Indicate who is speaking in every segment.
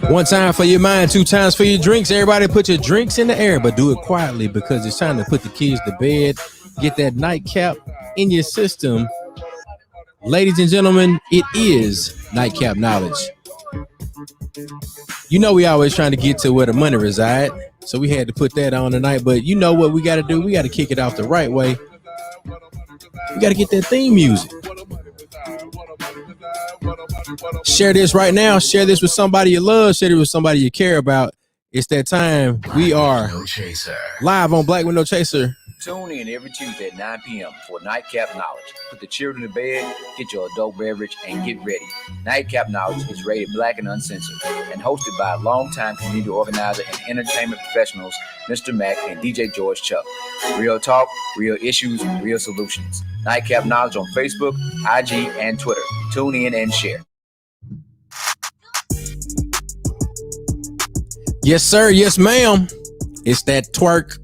Speaker 1: One time for your mind, two times for your drinks. Everybody put your drinks in the air, but do it quietly because it's time to put the kids to bed. Get that nightcap in your system. Ladies and gentlemen, it is Nightcap Knowledge. You know we always trying to get to where the money reside, so we had to put that on tonight. But you know what we got to do? We got to kick it off the right way. We got to get that theme music. Share this right now. Share this with somebody you love. Share it with somebody you care about. It's that time. We are live on Black Window Chaser.
Speaker 2: Tune in every Tuesday at 9 p.m. for Nightcap Knowledge. Put the children to bed, get your adult beverage, and get ready. Nightcap Knowledge is rated Black and Uncensored and hosted by longtime community organizer and entertainment professionals, Mr. Mac and DJ George Chuck. Real talk, real issues, real solutions. Nightcap Knowledge on Facebook, IG, and Twitter. Tune in and share.
Speaker 1: Yes, sir. Yes, ma'am. It's that twerk.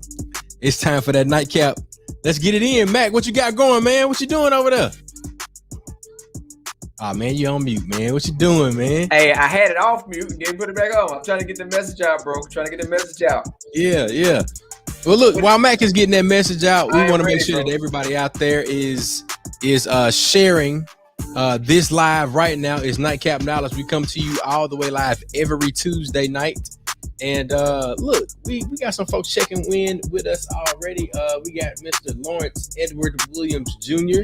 Speaker 1: It's time for that nightcap. Let's get it in. Mac, what you got going, man? What you doing over there? Oh, man, you on mute, man. What you doing, man?
Speaker 2: Hey, I had it off mute and then put it back on. I'm trying to get the message out, bro. Trying to get the message out.
Speaker 1: Yeah. Well, look, while Mac is getting that message out, we want to make sure that everybody out there is sharing this live right now. Is Nightcap Knowledge. We come to you all the way live every Tuesday night. And look, we got some folks checking in with us already. We got Mr. Lawrence Edward Williams Jr.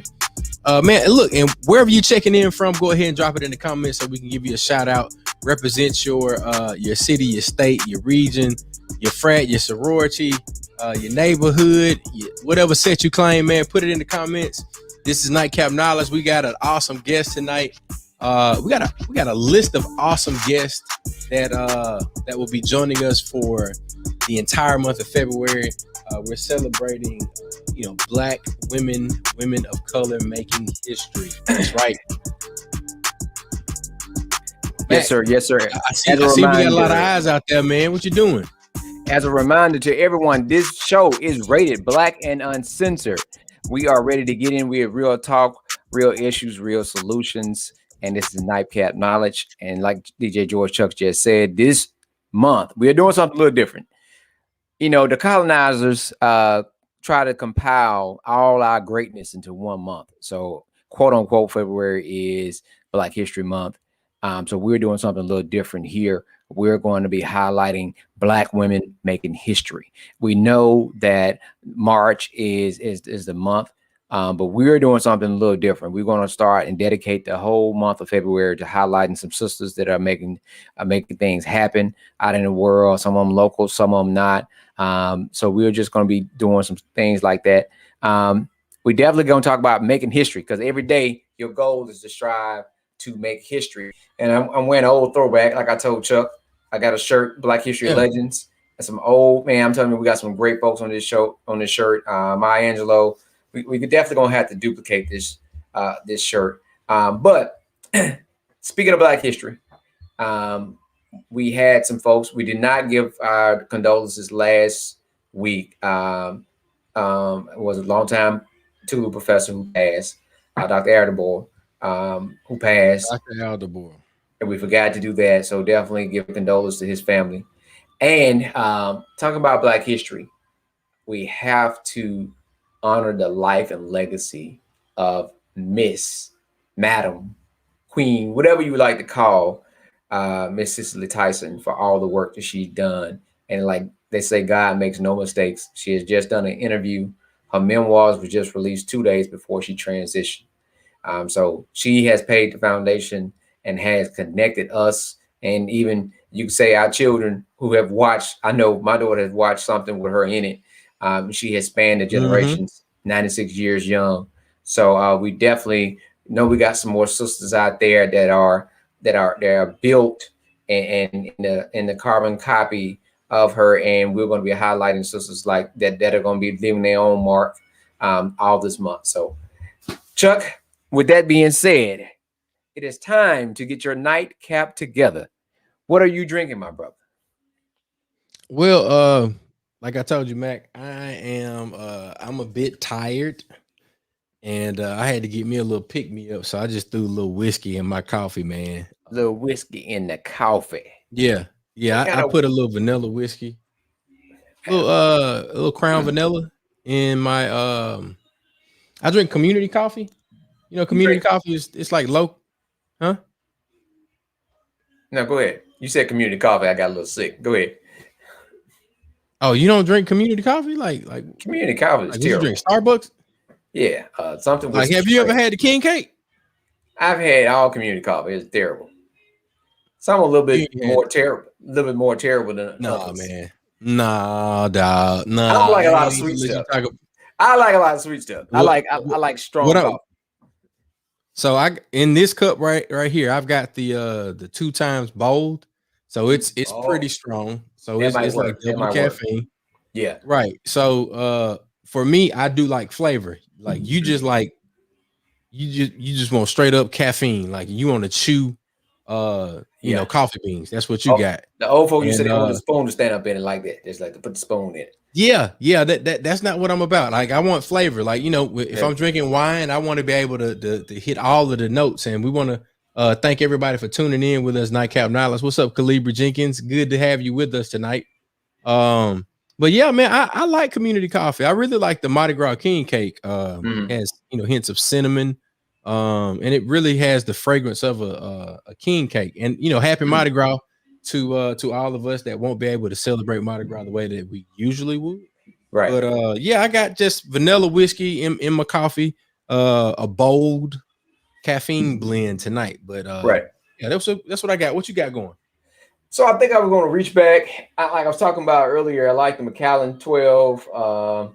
Speaker 1: Man, look, and wherever you're checking in from, go ahead and drop it in the comments so we can give you a shout out. Represent your city, your state, your region, your frat, your sorority, your neighborhood, whatever set you claim, man. Put it in the comments. This is Nightcap Knowledge. We got an awesome guest tonight. We got a list of awesome guests that will be joining us for the entire month of February. We're celebrating, Black women of color making history. That's right.
Speaker 2: Yes, sir. Yes, sir.
Speaker 1: I see we got a lot of eyes out there, man. What you doing?
Speaker 2: As a reminder to everyone, this show is rated Black and Uncensored. We are ready to get in. We have real talk, real issues, real solutions. And this is Nightcap Knowledge. And like DJ George Chuck just said, this month, we are doing something a little different. The colonizers try to compile all our greatness into one month. So, quote unquote, February is Black History Month. So we're doing something a little different here. We're going to be highlighting Black women making history. We know that March is the month. But we're doing something a little different. We're going to start and dedicate the whole month of February to highlighting some sisters that are making things happen out in the world. Some of them local, some of them not. So we're just going to be doing some things like that. We definitely going to talk about making history because every day your goal is to strive to make history. And I'm wearing an old throwback, like I told Chuck. I got a shirt, Black History Legends, and some old man. I'm telling you, we got some great folks on this show, on this shirt. Maya Angelou. We could definitely gonna have to duplicate this shirt. But speaking of Black history, we had some folks. We did not give our condolences last week. It was a longtime Tulu professor who passed, Dr. Ardebor, who passed.
Speaker 1: Dr. Ardebor.
Speaker 2: And we forgot to do that. So definitely give condolences to his family. And talking about Black history, we have to honor the life and legacy of Miss, Madam, Queen, whatever you would like to call Miss Cicely Tyson for all the work that she's done. And like they say, God makes no mistakes. She has just done an interview. Her memoirs were just released 2 days before she transitioned. So she has paid the foundation and has connected us. And even you can say our children who have watched, I know my daughter has watched something with her in it. She has spanned the generations, 96 years young. So we definitely know we got some more sisters out there that are built and in the carbon copy of her. And we're going to be highlighting sisters like that are going to be leaving their own mark all this month. So Chuck, with that being said, it is time to get your nightcap together. What are you drinking, my brother?
Speaker 1: Well, like I told you, Mac, I'm a bit tired, and I had to get me a little pick me up, so I just threw a little whiskey in my coffee, man.
Speaker 2: little whiskey in the coffee.
Speaker 1: Yeah. I put a little vanilla whiskey. A little Crown Vanilla in my I drink community coffee. You know, community coffee is it's like low, huh?
Speaker 2: No, go ahead. You said community coffee. I got a little sick. Go ahead.
Speaker 1: Oh, you don't drink community coffee? Like
Speaker 2: community coffee is terrible.
Speaker 1: You drink Starbucks?
Speaker 2: Yeah, something with
Speaker 1: like. Have you ever had the king cake?
Speaker 2: I've had all community coffee. It's terrible. Some a little bit more terrible. A little bit more terrible than others.
Speaker 1: Man. Nah, dog. Nah.
Speaker 2: I don't like a lot of sweet stuff. I like a lot of sweet stuff. I like strong coffee.
Speaker 1: So in this cup right here, I've got the 2 times bold. So it's pretty strong. So it's like double caffeine.
Speaker 2: Yeah.
Speaker 1: Right. So for me, I do like flavor. Like you just like you just want straight up caffeine. Like you want to chew you know, coffee beans. That's what you got.
Speaker 2: The old folks used to say they want the spoon to stand up in it like that. Just like to put the spoon in it.
Speaker 1: Yeah. That's not what I'm about. Like I want flavor. Like, you know, if I'm drinking wine, I want to be able to hit all of the notes. And we want to thank everybody for tuning in with us. Nightcap Knowledge. What's up, Calibra Jenkins? Good to have you with us tonight. But yeah, man, I like community coffee. I really like the Mardi Gras king cake. Has, you know, hints of cinnamon. And it really has the fragrance of a king cake. And, you know, happy Mardi Gras to all of us that won't be able to celebrate Mardi Gras the way that we usually would.
Speaker 2: Right.
Speaker 1: But yeah, I got just vanilla whiskey in my coffee, a bold caffeine blend tonight. But
Speaker 2: right.
Speaker 1: Yeah, that's what I got. What you got going?
Speaker 2: So I think I was going to reach back. Like I was talking about earlier, I like the Macallan 12. I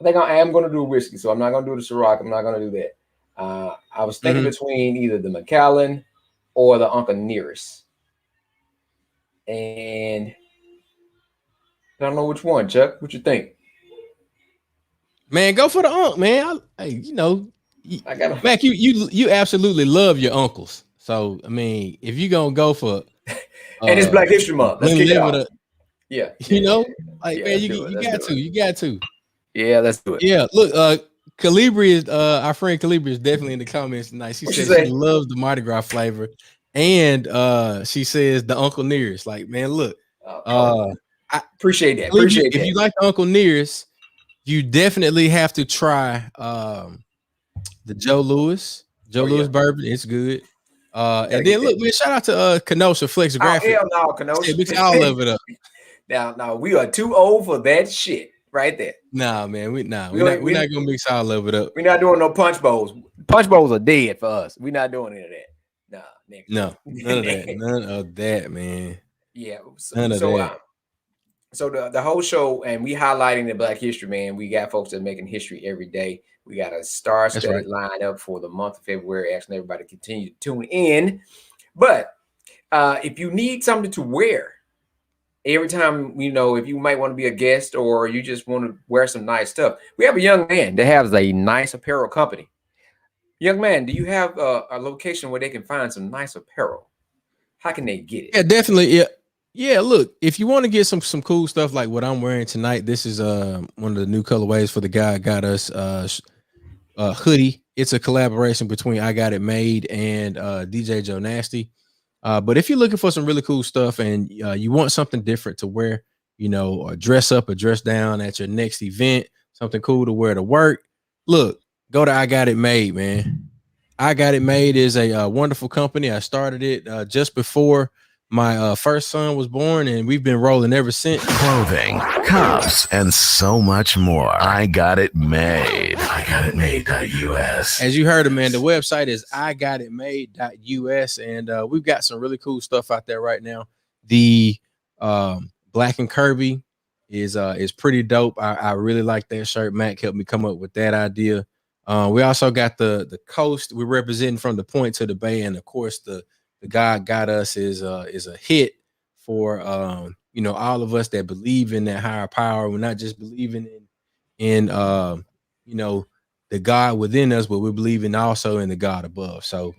Speaker 2: think I am going to do whiskey, so I'm not going to do the Ciroc. I'm not going to do that. I was thinking between either the Macallan or the Uncle Nearest. And I don't know which one, Chuck. What you think?
Speaker 1: Man, go for the Unc, man. You know,
Speaker 2: I got
Speaker 1: Mac, you absolutely love your uncles. So, I mean, if you're going to go for
Speaker 2: and it's Black History Month. Let's kick it off.
Speaker 1: Yeah. You know, like, man, you got to.
Speaker 2: Yeah, let's do it.
Speaker 1: Yeah, look, Calibra is our friend Calibra is definitely in the comments tonight. She says she loves the Mardi Gras flavor, and she says the Uncle Nearest. Like, man, look,
Speaker 2: I appreciate that.
Speaker 1: Calibra, if you like the Uncle Nearest, you definitely have to try the Joe Louis bourbon. It's good. And then look, man, shout out to Kenosha Flex Graphic.
Speaker 2: Hell no, Kenosha.
Speaker 1: Mix all of it up.
Speaker 2: Now we are too old for that shit right there.
Speaker 1: Nah, man, we're not gonna mix all of it up.
Speaker 2: We're not doing no punch bowls. Punch bowls are dead for us. We're not doing any of that. Nah, nigga.
Speaker 1: No, none of that. None of that, man.
Speaker 2: Yeah.
Speaker 1: None of that.
Speaker 2: So the whole show, and we highlighting the Black History, man. We got folks that are making history every day. We got a star-studded lineup for the month of February, asking everybody to continue to tune in. But if you need something to wear every time, you know, if you might want to be a guest or you just want to wear some nice stuff, we have a young man that has a nice apparel company. Young man, do you have a location where they can find some nice apparel? How can they get it?
Speaker 1: Yeah, definitely. Yeah. Look, if you want to get some cool stuff like what I'm wearing tonight, this is one of the new colorways for the guy got us hoodie. It's a collaboration between I Got It Made and DJ Joe Nasty. But if you're looking for some really cool stuff and you want something different to wear, you know, or dress up or dress down at your next event, something cool to wear to work, look, go to I Got It Made, man. I Got It Made is a wonderful company. I started it just before my first son was born, and we've been rolling ever since.
Speaker 3: Clothing, cups, and so much more. I Got It Made. IGotItMade.us.
Speaker 1: As you heard, man, the website is IGotItMade.us, and we've got some really cool stuff out there right now. The Black and Kirby is pretty dope. I really like that shirt. Mac helped me come up with that idea. We also got the coast. We're representing from the point to the bay, and of course the God Got Us is a hit for you know, all of us that believe in that higher power. We're not just believing in you know, the God within us, but we're believing also in the God above. So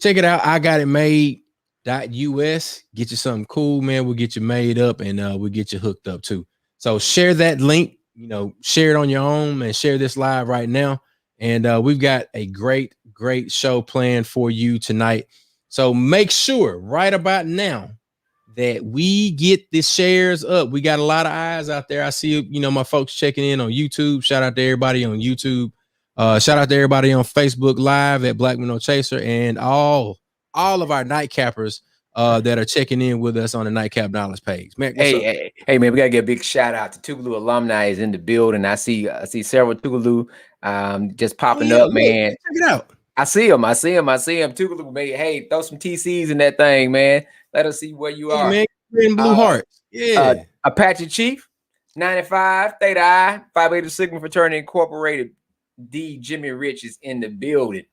Speaker 1: check it out. I Got It Made.us. Get you something cool, man. We'll get you made up, and we'll get you hooked up too. So share that link, you know, share it on your own and share this live right now. And we've got a great show planned for you tonight. So make sure right about now that we get the shares up. We got a lot of eyes out there. I see, my folks checking in on YouTube. Shout out to everybody on YouTube. Shout out to everybody on Facebook Live at Black Minnow Chaser, and all of our nightcappers that are checking in with us on the Nightcap Knowledge page. Man,
Speaker 2: hey, man, we gotta get a big shout out to Tougaloo alumni is in the building. I see several Tougaloo just popping up, man.
Speaker 1: Check it out.
Speaker 2: I see him. Tougaloo, man. Hey, throw some TCs in that thing, man. Let us see where you are.
Speaker 1: Man, in blue hearts. Yeah.
Speaker 2: Apache Chief, 95, Theta I, Phi Beta Sigma Fraternity Incorporated. D. Jimmy Rich is in the building.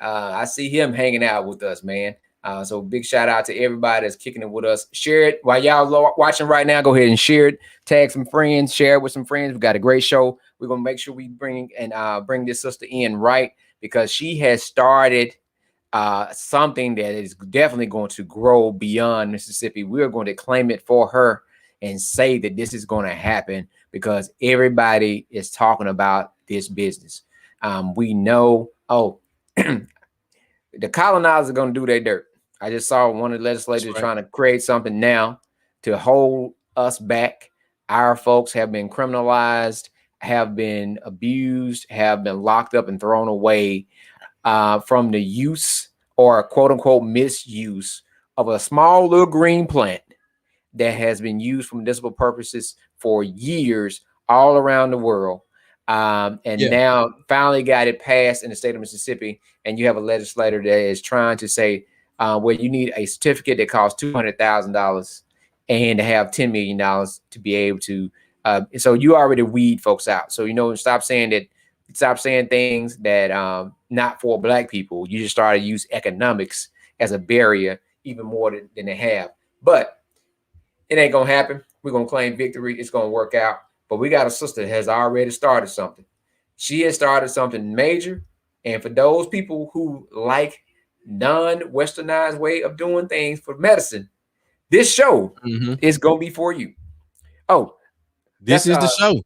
Speaker 2: I see him hanging out with us, man. So big shout out to everybody that's kicking it with us. Share it while y'all watching right now. Go ahead and share it. Tag some friends. Share it with some friends. We got a great show. We're gonna make sure we bring this sister in right, because she has started something that is definitely going to grow beyond Mississippi. We're going to claim it for her and say that this is going to happen, because everybody is talking about this business. We know, the colonizers are going to do their dirt. I just saw one of the legislators trying to create something now to hold us back. Our folks have been criminalized, have been abused, have been locked up and thrown away from the use or quote unquote misuse of a small little green plant that has been used for medicinal purposes for years all around the world. Now finally got it passed in the state of Mississippi. And you have a legislator that is trying to say, well, you need a certificate that costs $200,000 and to have $10 million to be able to. So you already weed folks out. So, stop saying things that not for black people. You just started to use economics as a barrier even more than they have. But it ain't going to happen. We're going to claim victory. It's going to work out. But we got a sister that has already started something. She has started something major. And for those people who like non-westernized way of doing things for medicine, this show is going to be for you. Oh,
Speaker 1: this is the show.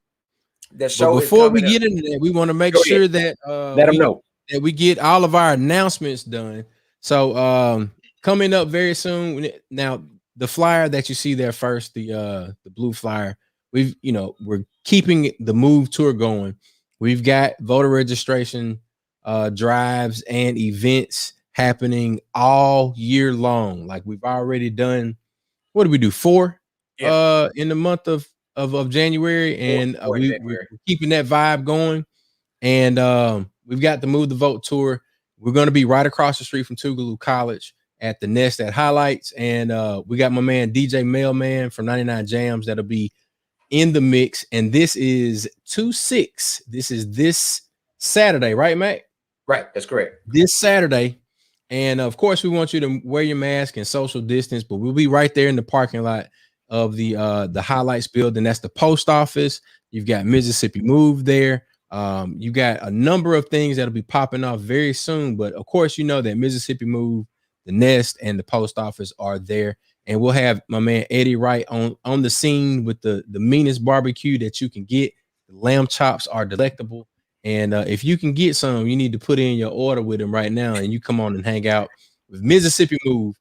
Speaker 2: The show.
Speaker 1: But before we get into that, we want to make sure that
Speaker 2: let them know
Speaker 1: that we get all of our announcements done. So coming up very soon. Now, the flyer that you see there first, the blue flyer, we're keeping the Move tour going. We've got voter registration drives and events happening all year long. Like we've already done. What did we do? 4 in the month of January, and we're keeping that vibe going. And we've got the Move the Vote tour. We're going to be right across the street from Tougaloo College at the Nest at Highlights, and we got my man DJ Mailman from 99 Jams that'll be in the mix. And this is 2/6. This is this Saturday, right, Mac?
Speaker 2: Right, that's correct.
Speaker 1: This Saturday. And of course, we want you to wear your mask and social distance, but we'll be right there in the parking lot of the Highlights building. That's the post office. You've got Mississippi Move there. You got a number of things that'll be popping off very soon. But of course, you know that Mississippi Move, the Nest, and the post office are there. And we'll have my man Eddie Wright on the scene with the meanest barbecue that you can get. The lamb chops are delectable. And if you can get some, you need to put in your order with him right now, and you come on and hang out with Mississippi Move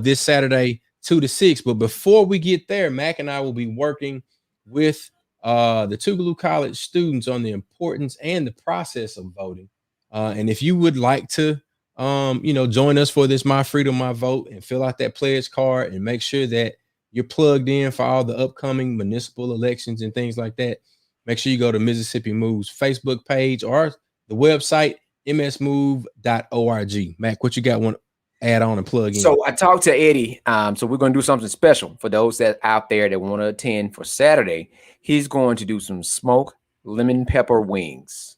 Speaker 1: this Saturday, 2 to 6. But before we get there, Mac and I will be working with the Tougaloo College students on the importance and the process of voting. And if you would like to, join us for this My Freedom, My Vote, and fill out that pledge card and make sure that you're plugged in for all the upcoming municipal elections and things like that, make sure you go to Mississippi Move's Facebook page or the website, msmove.org. Mac, what you got want to add on and plug in?
Speaker 2: So I talked to Eddie. So we're going to do something special for those that out there that want to attend for Saturday. He's going to do some smoked lemon pepper wings.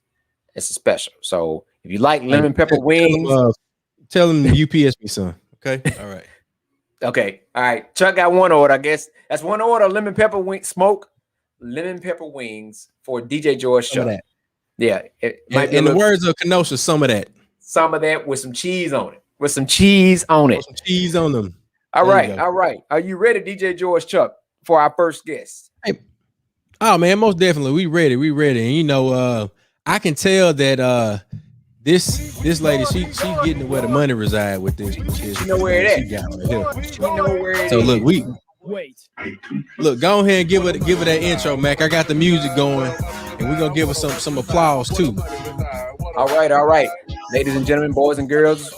Speaker 2: It's a special. So if you like lemon pepper wings,
Speaker 1: tell him UPS me some. Okay. All right.
Speaker 2: Okay. All right. Chuck got one order. I guess that's one order. Lemon pepper wing, smoke lemon pepper wings for DJ George Chuck. Yeah. It might be
Speaker 1: in the words of Kenosha, some of that
Speaker 2: with some cheese on it. Some cheese on
Speaker 1: them.
Speaker 2: All right. All right. Are you ready, DJ George Chuck, for our first guest?
Speaker 1: Hey. Oh man, most definitely. We ready. And I can tell that this lady, she getting to where the money reside with this.
Speaker 2: You know where it
Speaker 1: she
Speaker 2: is.
Speaker 1: got right here.
Speaker 2: You know where it
Speaker 1: So
Speaker 2: is.
Speaker 1: look, go ahead and give it that intro, Mac. I got the music going, and we're gonna give her some applause too.
Speaker 2: All right, ladies and gentlemen, boys and girls,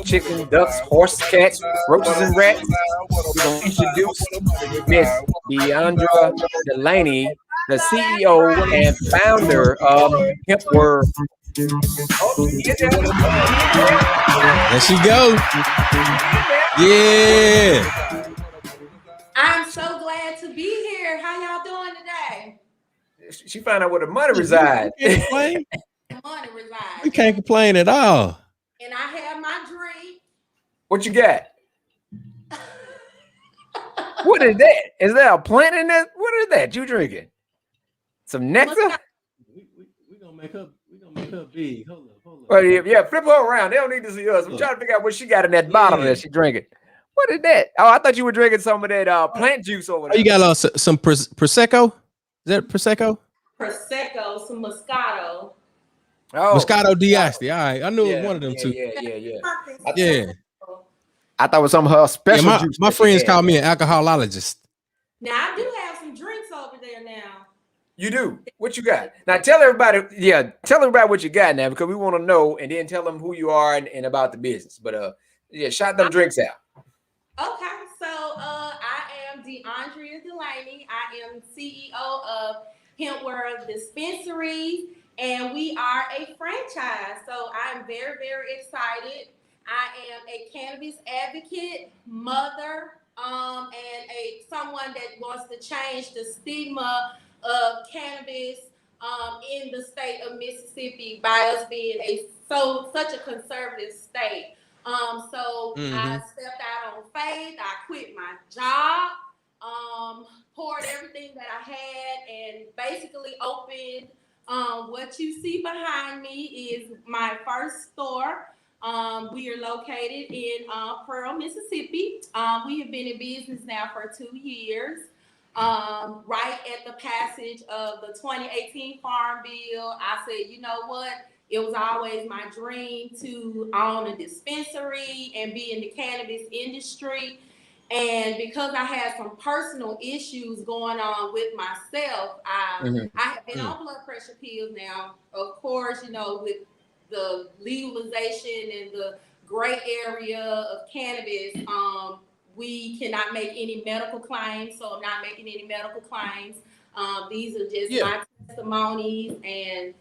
Speaker 2: chicken, ducks, horses, cats, roaches, and rats. We're gonna introduce Miss DeAundrea Delaney, the CEO and founder of Hemp.
Speaker 1: There she go. Yeah.
Speaker 4: I'm so glad to be here. How y'all doing today?
Speaker 2: She found out where the money resides.
Speaker 4: Money resides.
Speaker 1: We can't complain at all.
Speaker 4: And I have my drink.
Speaker 2: What you got? What is that? Is there a plant in that? What is that you drinking? Some nectar?
Speaker 1: We gonna make her big. Hold up.
Speaker 2: Well, yeah, flip her around. They don't need to see us. I'm trying to figure out what she got in that bottle that she drinking. What is that? Oh, I thought you were drinking some of that plant juice over there.
Speaker 1: Oh, you got some prosecco? Is that prosecco?
Speaker 4: Prosecco, some Moscato.
Speaker 2: Oh,
Speaker 1: Moscato d'Asti. All right, I knew it was one of them two.
Speaker 2: Yeah. I thought it was some of her special juice.
Speaker 1: My friends call me an alcoholologist.
Speaker 4: Now I do have some drinks over there now.
Speaker 2: You do? What you got? Now tell everybody what you got now, because we want to know, and then tell them who you are and about the business. But shout them drinks out.
Speaker 4: Okay, so I am DeAundrea Delaney. I am CEO of Hemp Dispensaries, and we are a franchise. So I'm very, very excited. I am a cannabis advocate, mother, and someone that wants to change the stigma of cannabis in the state of Mississippi by us being such a conservative state. I stepped out on faith. I quit my job, poured everything that I had, and basically opened what you see behind me is my first store. We are located in Pearl, Mississippi. We have been in business now for 2 years. Right at the passage of the 2018 Farm Bill, I said, you know what? It was always my dream to own a dispensary and be in the cannabis industry. And because I had some personal issues going on with myself, I have been on blood pressure pills now. Of course, with the legalization and the gray area of cannabis, we cannot make any medical claims. So I'm not making any medical claims. These are just my testimonies and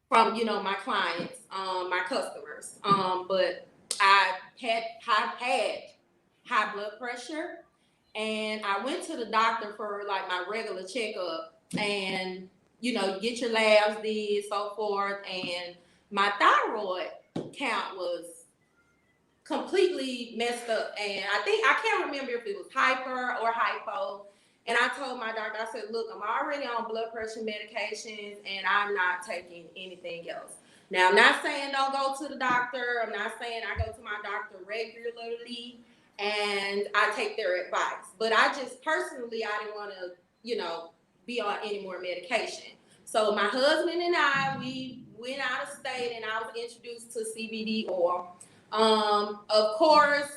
Speaker 4: from my clients, my customers. But I had high blood pressure, and I went to the doctor for like my regular checkup, and you get your labs did, so forth, and my thyroid count was completely messed up, and I can't remember if it was hyper or hypo. And I told my doctor, I said, look, I'm already on blood pressure medications, and I'm not taking anything else. Now, I'm not saying don't go to the doctor. I'm not saying I go to my doctor regularly and I take their advice. But I just personally, I didn't want to, be on any more medication. So my husband and I, we went out of state, and I was introduced to CBD oil. Of course,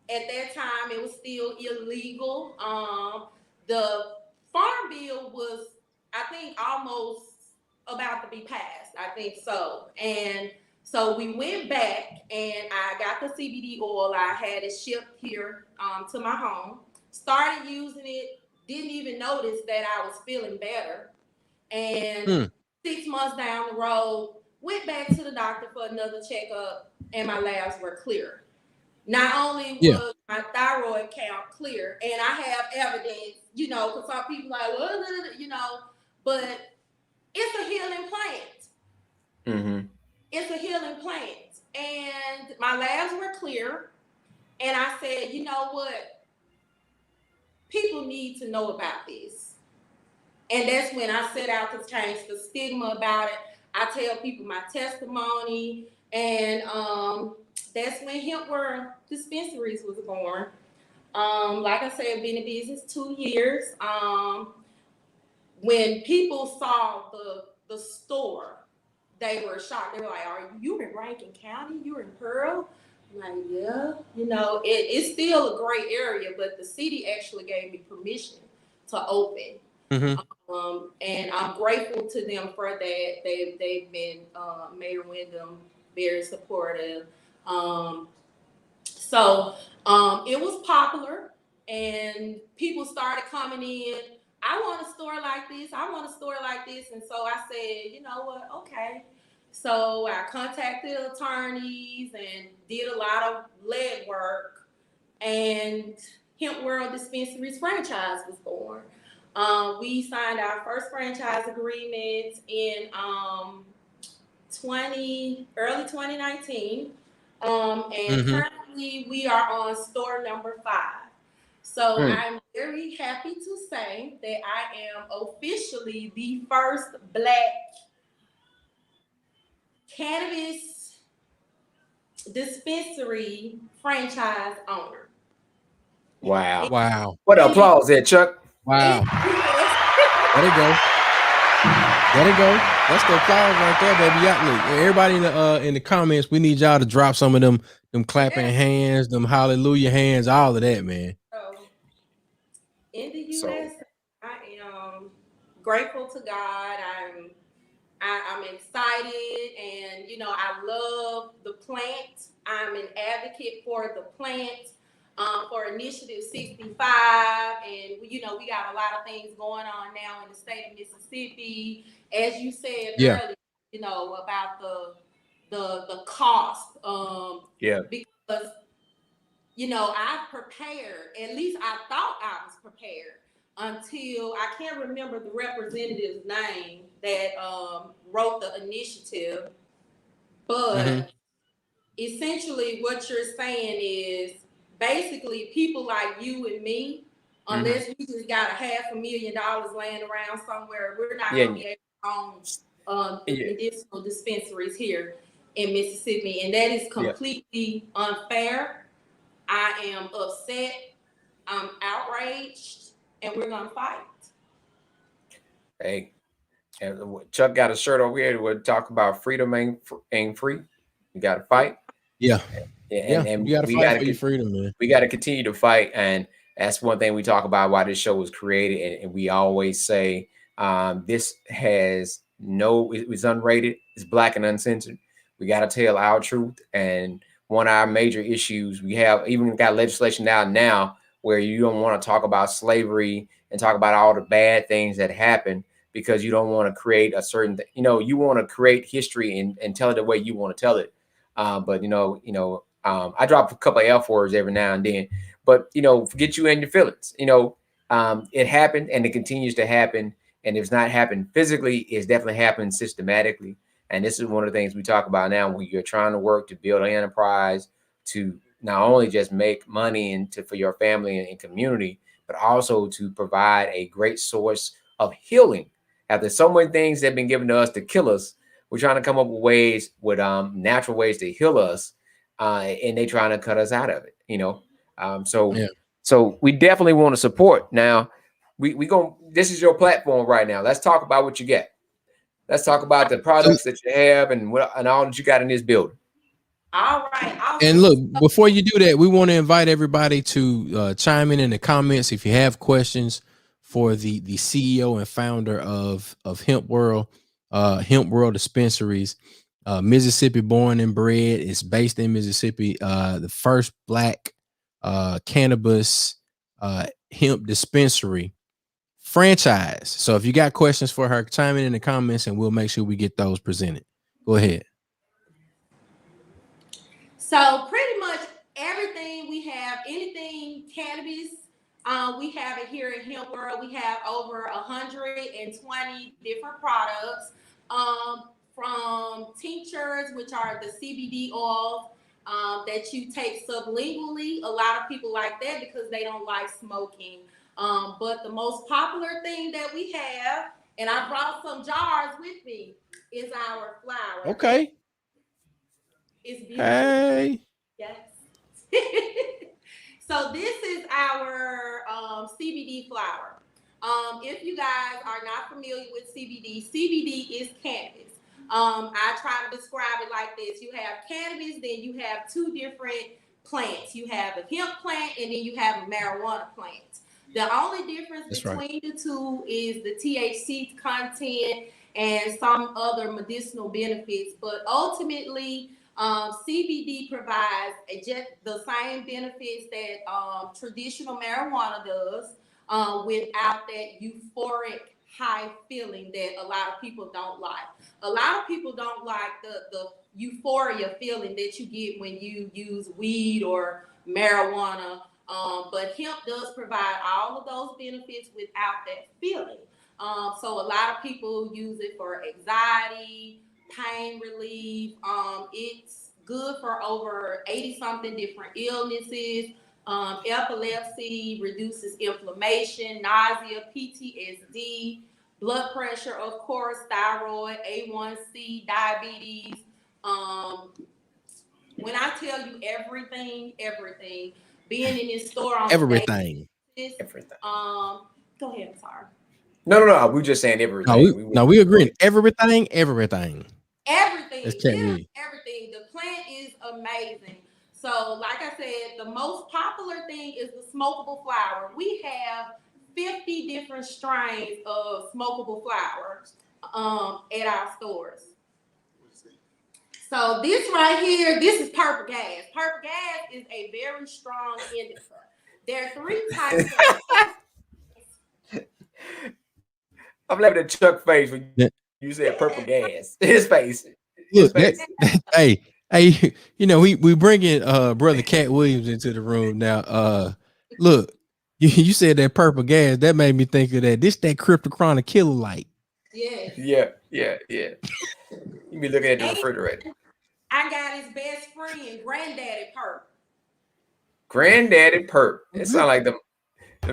Speaker 4: at that time, it was still illegal. The Farm Bill was, I think, almost about to be passed. I think so. And so we went back, and I got the CBD oil. I had it shipped here to my home. Started using it. Didn't even notice that I was feeling better. And 6 months down the road, went back to the doctor for another checkup, and my labs were clear. Not only was my thyroid count clear, and I have evidence, because some people are like, but it's a healing plant. It's a healing plant. And my labs were clear, and I said, you know what? People need to know about this. And that's when I set out to change the stigma about it. I tell people my testimony, and that's when Hemp Dispensaries was born. Like I said, I've been in business 2 years. When people saw the store, they were shocked. They were like, "Are you in Rankin County? You're in Pearl?" I'm like, yeah, you know, it's still a great area, but the city actually gave me permission to open.
Speaker 1: Mm-hmm.
Speaker 4: And I'm grateful to them for that. They've been Mayor Wyndham very supportive. So it was popular, and people started coming in. I want a store like this. I want a store like this. And so I said, you know what? Okay. So I contacted attorneys and did a lot of legwork, and Hemp World Dispensaries franchise was born. We signed our first franchise agreement in early 2019. And currently we are on store number 5. So I'm very happy to say that I am officially the first Black cannabis dispensary franchise owner.
Speaker 2: Wow.
Speaker 1: Wow.
Speaker 2: What applause there, Chuck.
Speaker 1: Wow. Let it go. Let it go. That's the applause right there, baby. Look, everybody in the comments, we need y'all to drop some of them clapping hands, them hallelujah hands, all of that, man.
Speaker 4: So, in the U.S., I am grateful to God. I'm excited, and you know, I love the plant. I'm an advocate for the plant, for Initiative 65, and you know, we got a lot of things going on now in the state of Mississippi. As you said earlier, you know, about the cost, because you know, I've prepared. At least I thought I was prepared until I can't remember the representative's name that wrote the initiative. But essentially, what you're saying is basically people like you and me, unless we just got $500,000 laying around somewhere, we're not going to be able to own medicinal dispensaries here in Mississippi, and that is completely unfair. I am upset, I'm outraged, and we're gonna fight.
Speaker 2: Hey, Chuck got a shirt over here. We'll talk about freedom ain't free. You got to fight.
Speaker 1: Yeah.
Speaker 2: And
Speaker 1: you got to fight for your freedom, man.
Speaker 2: We got to continue to fight, and that's one thing we talk about why this show was created. And we always say this has it was unrated, it's Black and uncensored. We got to tell our truth, and one of our major issues we have even got legislation now where you don't want to talk about slavery and talk about all the bad things that happen because you don't want to create a certain you want to create history and tell it the way you want to tell it. But I drop a couple of F words every now and then, but forget you and your feelings. It happened and it continues to happen, and if it's not happened physically, it's definitely happened systematically. And this is one of the things we talk about now when you're trying to work to build an enterprise to not only just make money for your family and community, but also to provide a great source of healing. After so many things that have been given to us to kill us, we're trying to come up with natural ways to heal us, and they trying to cut us out of it. So we definitely want to support. Now, this is your platform right now. Let's talk about what you get. Let's talk about the products that you have and all that you got in this building.
Speaker 4: All right. Awesome.
Speaker 1: And look, before you do that, we want to invite everybody to chime in the comments if you have questions for the CEO and founder of Hemp World Dispensaries. Mississippi born and bred. It's based in Mississippi. The first Black cannabis hemp dispensary franchise. So if you got questions for her, chime in the comments and we'll make sure we get those presented. Go ahead.
Speaker 4: So pretty much everything we have, anything cannabis, we have it here at Hemp World. We have over 120 different products, from tinctures, which are the CBD oils that you take sublingually. A lot of people like that because they don't like smoking. But the most popular thing that we have, and I brought some jars with me, is our flower.
Speaker 1: Okay.
Speaker 4: It's beautiful.
Speaker 1: Hey.
Speaker 4: Yes. So this is our CBD flower. If you guys are not familiar with CBD, CBD is cannabis. I try to describe it like this. You have cannabis, then you have two different plants. You have a hemp plant, and then you have a marijuana plant. The only difference between the two is the THC content and some other medicinal benefits. But ultimately, CBD provides just the same benefits that traditional marijuana does, without that euphoric high feeling that a lot of people don't like. A lot of people don't like the euphoria feeling that you get when you use weed or marijuana. But hemp does provide all of those benefits without that feeling. So a lot of people use it for anxiety, pain relief. It's good for over 80 something different illnesses. Epilepsy, reduces inflammation, nausea, PTSD, blood pressure, of course, thyroid, A1C, diabetes. When I tell you everything, being in this store on
Speaker 1: everything.
Speaker 2: Everything.
Speaker 4: Go ahead, I'm sorry.
Speaker 2: No. We're just saying everything.
Speaker 1: We agreeing. Everything.
Speaker 4: Everything.
Speaker 1: Everything.
Speaker 4: The plant is amazing. So, like I said, the most popular thing is the smokable flower. We have 50 different strains of smokable flowers at our stores. So this right here, this is purple gas. Purple gas is a very strong indica. There are 3 types of
Speaker 2: I'm laughing at Chuck's face when you said purple gas. His face.
Speaker 1: Look, hey, you know, we bring in brother Cat Williams into the room now. Look, you said that purple gas, that made me think of that. This that cryptochronic killer light.
Speaker 4: Yes.
Speaker 2: Yeah. You be looking at the refrigerator.
Speaker 4: I got his best friend, Granddaddy Perp.
Speaker 2: Granddaddy Perp. It sound like them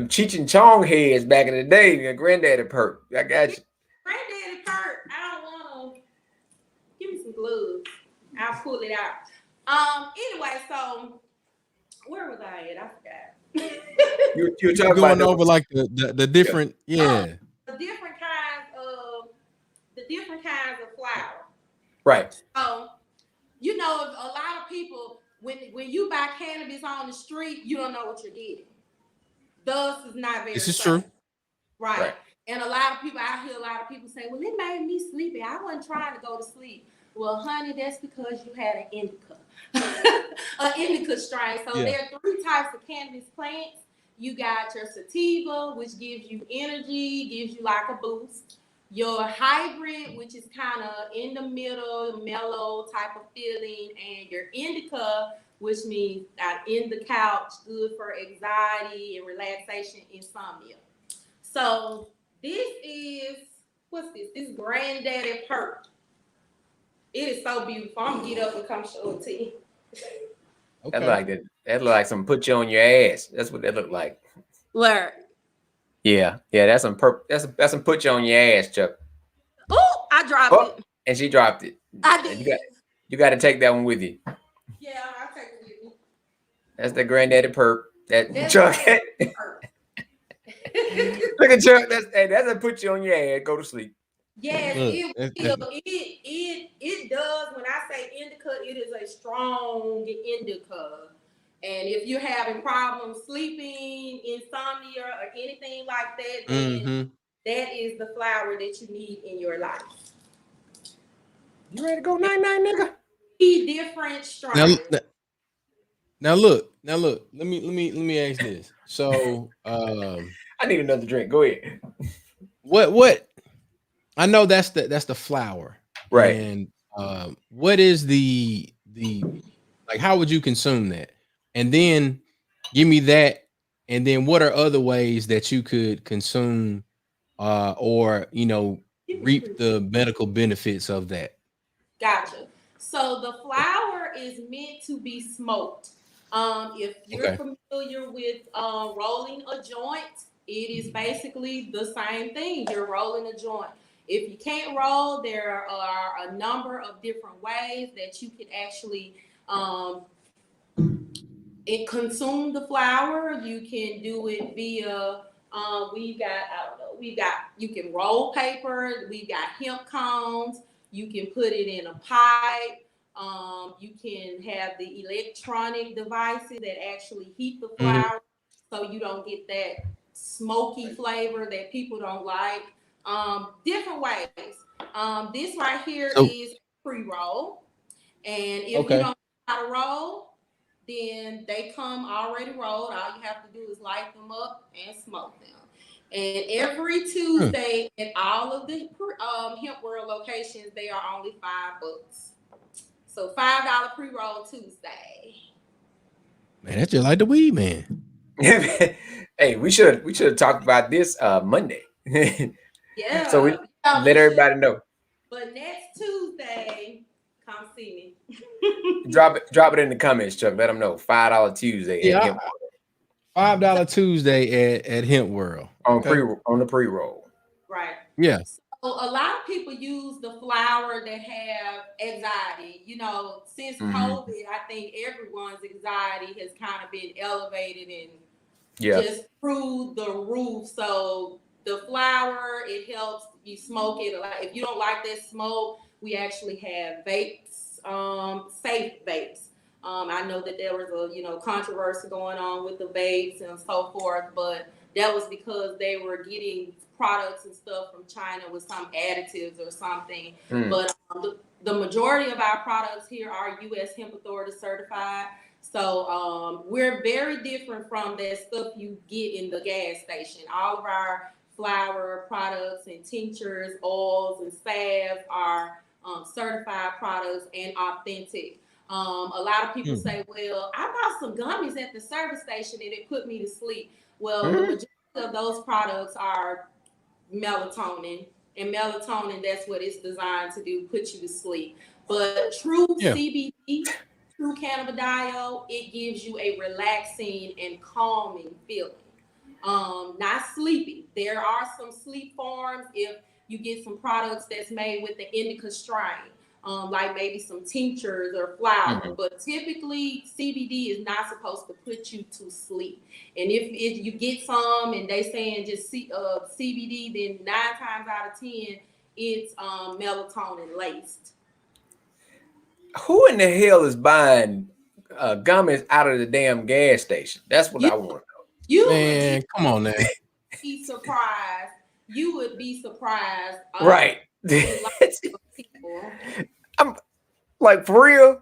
Speaker 2: Cheech and Chong heads back in the day. Granddaddy Perp. I got you.
Speaker 4: Granddaddy Perp. I don't want to. Give me some gloves. I'll pull it out. Anyway, so where was I at? I forgot.
Speaker 2: You're talking
Speaker 1: going
Speaker 2: about
Speaker 1: over like the different,
Speaker 4: the different kinds of flour.
Speaker 2: Right.
Speaker 4: So, you know, a lot of people, when you buy cannabis on the street, you don't know what you're getting. Thus is not very.
Speaker 1: This is
Speaker 4: safe.
Speaker 1: true.
Speaker 4: Right. And a lot of people, I hear a lot of people say, well, it made me sleepy. I wasn't trying to go to sleep. Well, honey, that's because you had an indica. An indica strain. So there are 3 types of cannabis plants. You got your sativa, which gives you energy, gives you like a boost. Your hybrid, which is kind of in the middle, mellow type of feeling. And your indica, which means in the couch, good for anxiety and relaxation, insomnia. So this is, what's this? This is Granddaddy Perp. It is so beautiful. I'm gonna get up and come show it to you.
Speaker 2: Okay. That look like some put you on your ass. That's what that look like.
Speaker 4: Where?
Speaker 2: Yeah, that's some that's some put you on your ass, Chuck.
Speaker 4: Oh, I dropped it.
Speaker 2: And she dropped it.
Speaker 4: I did.
Speaker 2: You got to take that one with you.
Speaker 4: Yeah, I'll take it with me.
Speaker 2: That's the Granddaddy Perp. That's Chuck. Look at Chuck. That's a put you on your ass. Go to sleep.
Speaker 4: Yes, it does. When I say indica, it is a strong indica. And if you're having problems sleeping, insomnia, or anything like that, then that is the flower that you need in your life.
Speaker 2: You ready to go night-night, nigga?
Speaker 4: Different strains.
Speaker 1: Now look. Let me ask this. So
Speaker 2: I need another drink. Go ahead.
Speaker 1: What? I know that's the flower,
Speaker 2: right?
Speaker 1: And what is the like? How would you consume that? And then give me that. And then what are other ways that you could consume or reap the medical benefits of that?
Speaker 4: Gotcha. So the flower is meant to be smoked. If you're familiar with rolling a joint, it is basically the same thing. You're rolling a joint. If you can't roll, there are a number of different ways that you can actually consume the flower. You can do it via you can roll paper. We've got hemp cones. You can put it in a pipe. You can have the electronic devices that actually heat the flower, so you don't get that smoky flavor that people don't like. Different ways. This right here is pre-roll, and if you don't know how to roll, then they come already rolled. All you have to do is light them up and smoke them. And every Tuesday at all of the Hemp World locations, they are only $5. So $5 pre-roll Tuesday.
Speaker 1: Man, that's just like the weed, man.
Speaker 2: Hey, we should have talked about this Monday.
Speaker 4: Yeah.
Speaker 2: So we let everybody know.
Speaker 4: But next Tuesday, come see
Speaker 2: me. Drop it in the comments, Chuck. Let them know. $5 Tuesday at Hemp World.
Speaker 1: $5 Tuesday at Hemp World.
Speaker 2: On the pre-roll.
Speaker 4: Right.
Speaker 1: Yeah.
Speaker 4: So a lot of people use the flower that have anxiety. You know, since COVID, I think everyone's anxiety has kind of been elevated and just through the roof. So the flower, it helps you smoke it. If you don't like that smoke, we actually have vapes, safe vapes. I know that there was a controversy going on with the vapes and so forth, but that was because they were getting products and stuff from China with some additives or something. But the majority of our products here are U.S. Hemp Authority certified. So we're very different from that stuff you get in the gas station. All of our flower products and tinctures, oils, and salves are certified products and authentic. A lot of people say, well, I bought some gummies at the service station and it put me to sleep. Well, the majority of those products are melatonin, and melatonin, that's what it's designed to do, put you to sleep. But true CBD, true cannabidiol, it gives you a relaxing and calming feeling. Not sleepy. There are some sleep forms if you get some products that's made with the indica strain. Like maybe some tinctures or flour, but typically CBD is not supposed to put you to sleep. And if you get some and they saying just CBD, then 9 times out of 10 it's melatonin laced.
Speaker 2: Who in the hell is buying gummies out of the damn gas station? That's what I want to know.
Speaker 1: Man, come on now.
Speaker 4: Be surprised. You would be surprised.
Speaker 2: Right. I'm like, for real.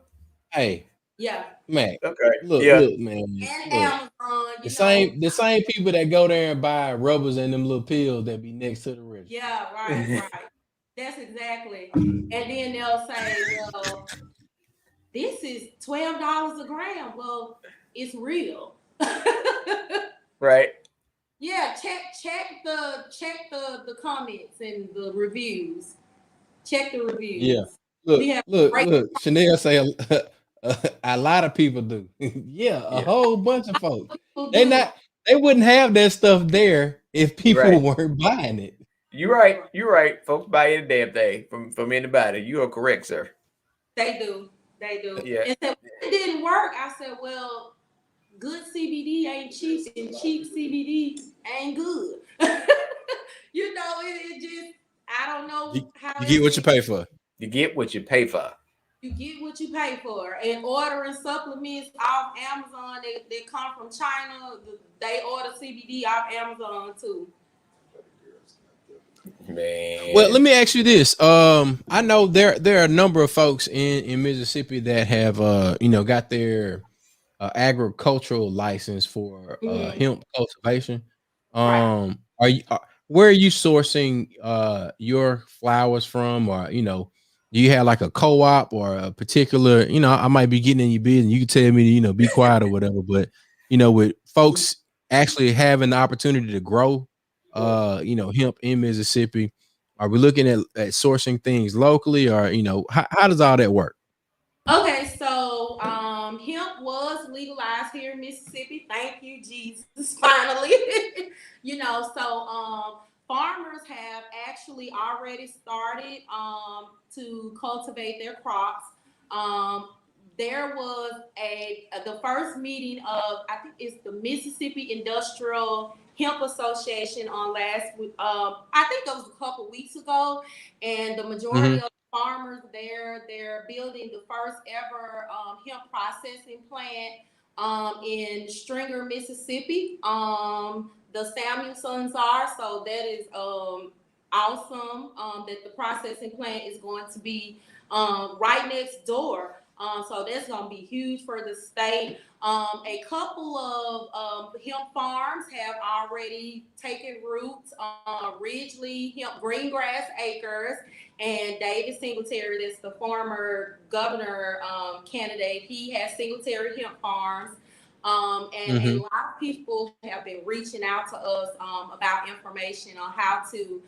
Speaker 1: Hey.
Speaker 4: Yeah.
Speaker 1: Man.
Speaker 2: Okay.
Speaker 1: Look, man.
Speaker 4: And Amazon.
Speaker 1: The same people that go there and buy rubbers and them little pills that be next to the register.
Speaker 4: Yeah. Right. That's exactly. And then they'll say, well, this is $12 a gram. Well, it's real.
Speaker 2: Right.
Speaker 4: Yeah, check the comments and the reviews. Check the reviews.
Speaker 1: Yeah. Look. Chanel say a lot of people do. A whole bunch of folks. They wouldn't have that stuff there if people weren't buying it.
Speaker 2: You're right. Folks buy any damn thing from anybody. You are correct, sir.
Speaker 4: They do.
Speaker 2: Yeah.
Speaker 4: And so it didn't work. I said, well, good CBD ain't cheap, and cheap CBD ain't good. It just, I don't know how
Speaker 1: you get what you pay for.
Speaker 2: You get what you pay for.
Speaker 4: You get what you pay for. And ordering supplements off Amazon, they come from China. They order CBD off Amazon too.
Speaker 2: Man.
Speaker 1: Well, let me ask you this. I know there are a number of folks in Mississippi that have got their agricultural license for hemp cultivation. Where are you sourcing your flowers from, or do you have like a co-op or a particular? I might be getting in your business. You can tell me to be quiet or whatever, but with folks actually having the opportunity to grow hemp in Mississippi, are we looking at sourcing things locally, or how does all that work?
Speaker 4: Okay, so hemp was legalized here in Mississippi. Thank you, Jesus, finally. Farmers have actually already started to cultivate their crops. There was the first meeting of, I think it's the Mississippi Industrial Hemp Association on last week. I think it was a couple weeks ago, and the majority of farmers there. They're building the first ever hemp processing plant in Stringer, Mississippi. The Samuelsons are, so that is awesome that the processing plant is going to be right next door. So that's going to be huge for the state. A couple of hemp farms have already taken root. Ridgely Hemp Greengrass Acres and David Singletary, that's the former governor candidate. He has Singletary Hemp Farms. And a lot of people have been reaching out to us about information on how to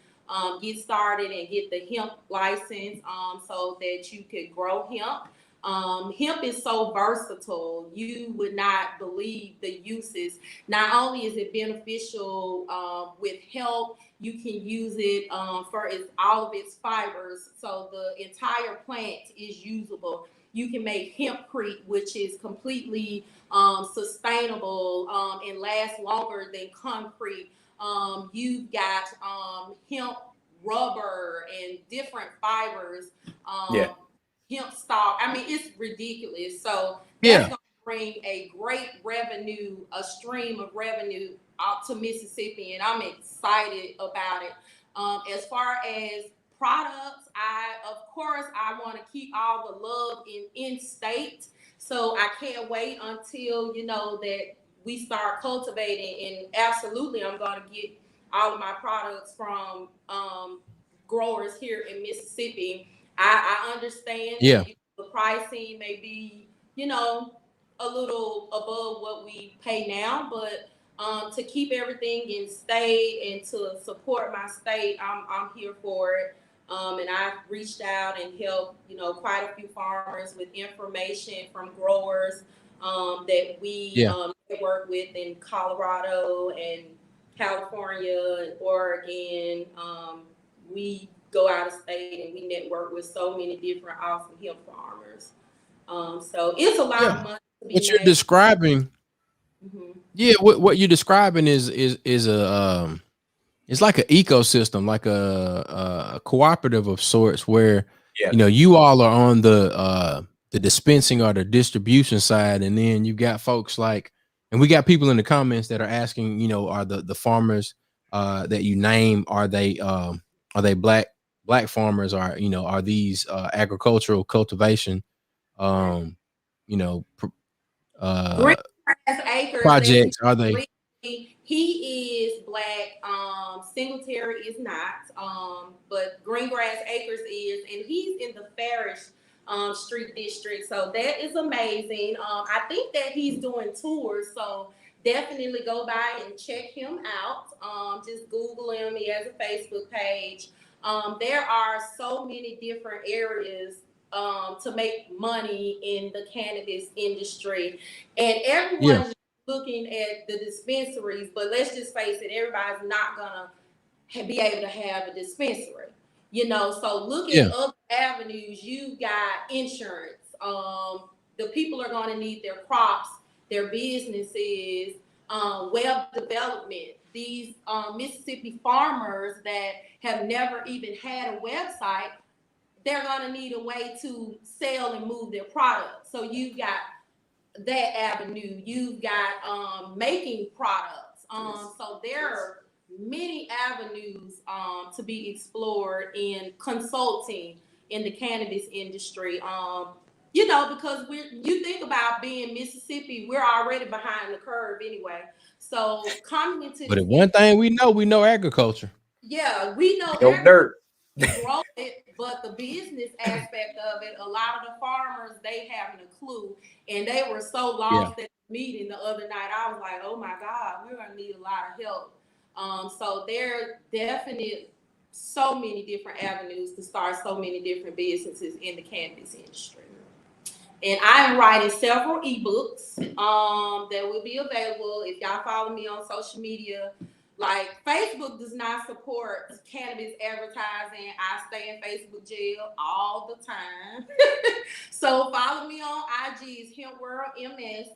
Speaker 4: get started and get the hemp license so that you could grow hemp. Hemp is so versatile. You would not believe the uses. Not only is it beneficial with health, you can use it for all of its fibers. So the entire plant is usable. You can make hempcrete, which is completely sustainable and lasts longer than concrete. You've got hemp rubber and different fibers. Hemp stock. I mean, it's ridiculous. So that's going to bring a great revenue, a stream of revenue out to Mississippi, and I'm excited about it. As far as products, of course I want to keep all the love in state. So I can't wait until that we start cultivating, and absolutely I'm going to get all of my products from growers here in Mississippi. I understand that the pricing may be, a little above what we pay now, but to keep everything in state and to support my state, I'm here for it. And I've reached out and helped, quite a few farmers with information from growers that we work with in Colorado and California and Oregon. We go out of state and we network with so many different awesome hemp farmers. So it's a lot of money to be
Speaker 1: what you're describing. What you're describing is a it's like an ecosystem, like a cooperative of sorts, where you all are on the dispensing or the distribution side, and then you got folks like, and we got people in the comments that are asking, are the farmers that you name, are they black farmers, or are these agricultural cultivation
Speaker 4: Acres,
Speaker 1: projects, are they?
Speaker 4: He is black. Singletary is not. But Greengrass Acres is, and he's in the Farish Street District. So that is amazing. I think that he's doing tours. So definitely go by and check him out. Just Google him. He has a Facebook page. There are so many different areas to make money in the cannabis industry, and everyone's looking at the dispensaries, but let's just face it, everybody's not gonna be able to have a dispensary, so look at other avenues. You've got insurance. The people are going to need their crops, their businesses, web development. These Mississippi farmers that have never even had a website, they're going to need a way to sell and move their product. So you've got that avenue. You've got making products. So there are many avenues to be explored in consulting in the cannabis industry. Because you think about being Mississippi, we're already behind the curve anyway. So coming into
Speaker 1: but one thing we know agriculture.
Speaker 4: Yeah, we know
Speaker 2: dirt.
Speaker 4: Grow it, but the business aspect of it, a lot of the farmers, they haven't a clue, and they were so lost at the meeting the other night. I was like, oh my God, we're gonna need a lot of help. So there are definitely so many different avenues to start so many different businesses in the cannabis industry. And I am writing several ebooks that will be available if y'all follow me on social media. Like, Facebook does not support cannabis advertising. I stay in Facebook jail all the time. So follow me on IG. It's Hemp World MS.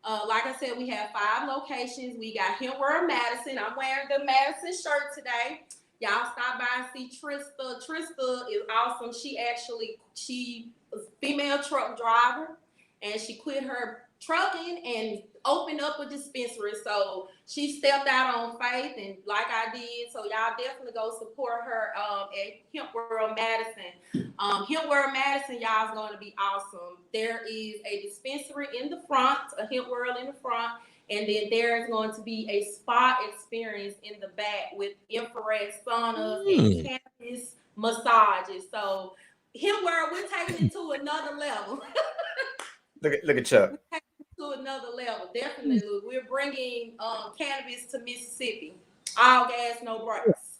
Speaker 4: Like I said, we have 5 locations. We got Hemp World Madison. I'm wearing the Madison shirt today. Y'all stop by and see Trista. Trista is awesome. She was a female truck driver, and she quit her trucking and opened up a dispensary. So she stepped out on faith, and like I did. So y'all definitely go support her at Hemp World Madison. Hemp World Madison, y'all, is going to be awesome. There is a dispensary in the front, a Hemp World in the front. And then there is going to be a spa experience in the back with infrared saunas and cannabis massages. So, Hemp World, we're taking it to another level.
Speaker 2: Look at Chuck.
Speaker 4: We're taking it to another level. Definitely, we're bringing cannabis to Mississippi. All gas, no brakes.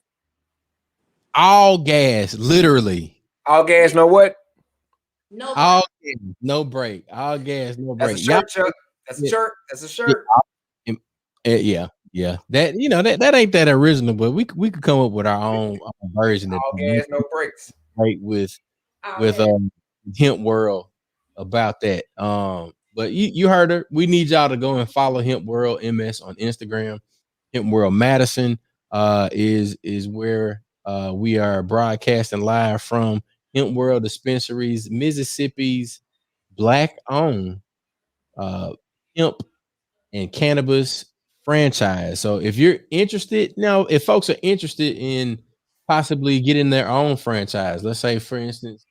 Speaker 1: All gas, literally.
Speaker 2: All gas, no what?
Speaker 4: No
Speaker 1: all gas, no break. All gas, no break.
Speaker 2: That's a shirt, Chuck. That's a shirt. That's a shirt.
Speaker 1: Yeah. That that ain't that original, but we could come up with our own version.
Speaker 2: All gas, no brakes.
Speaker 1: Right with Hemp World about that. But you heard her. We need y'all to go and follow Hemp World MS on Instagram. Hemp World Madison is where we are broadcasting live from. Hemp World Dispensaries, Mississippi's Black-owned hemp and cannabis franchise. So if you're interested, if folks are interested in possibly getting their own franchise, let's say, for instance,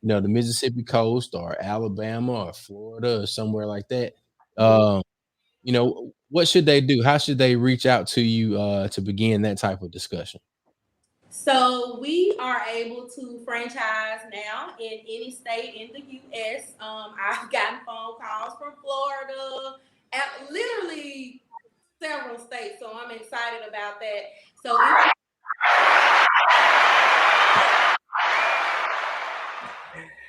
Speaker 1: the Mississippi coast or Alabama or Florida or somewhere like that, what should they do? How should they reach out to you to begin that type of discussion?
Speaker 4: So we are able to franchise now in any state in the U.S. I've gotten phone calls from Florida, literally several states. So I'm excited about that. So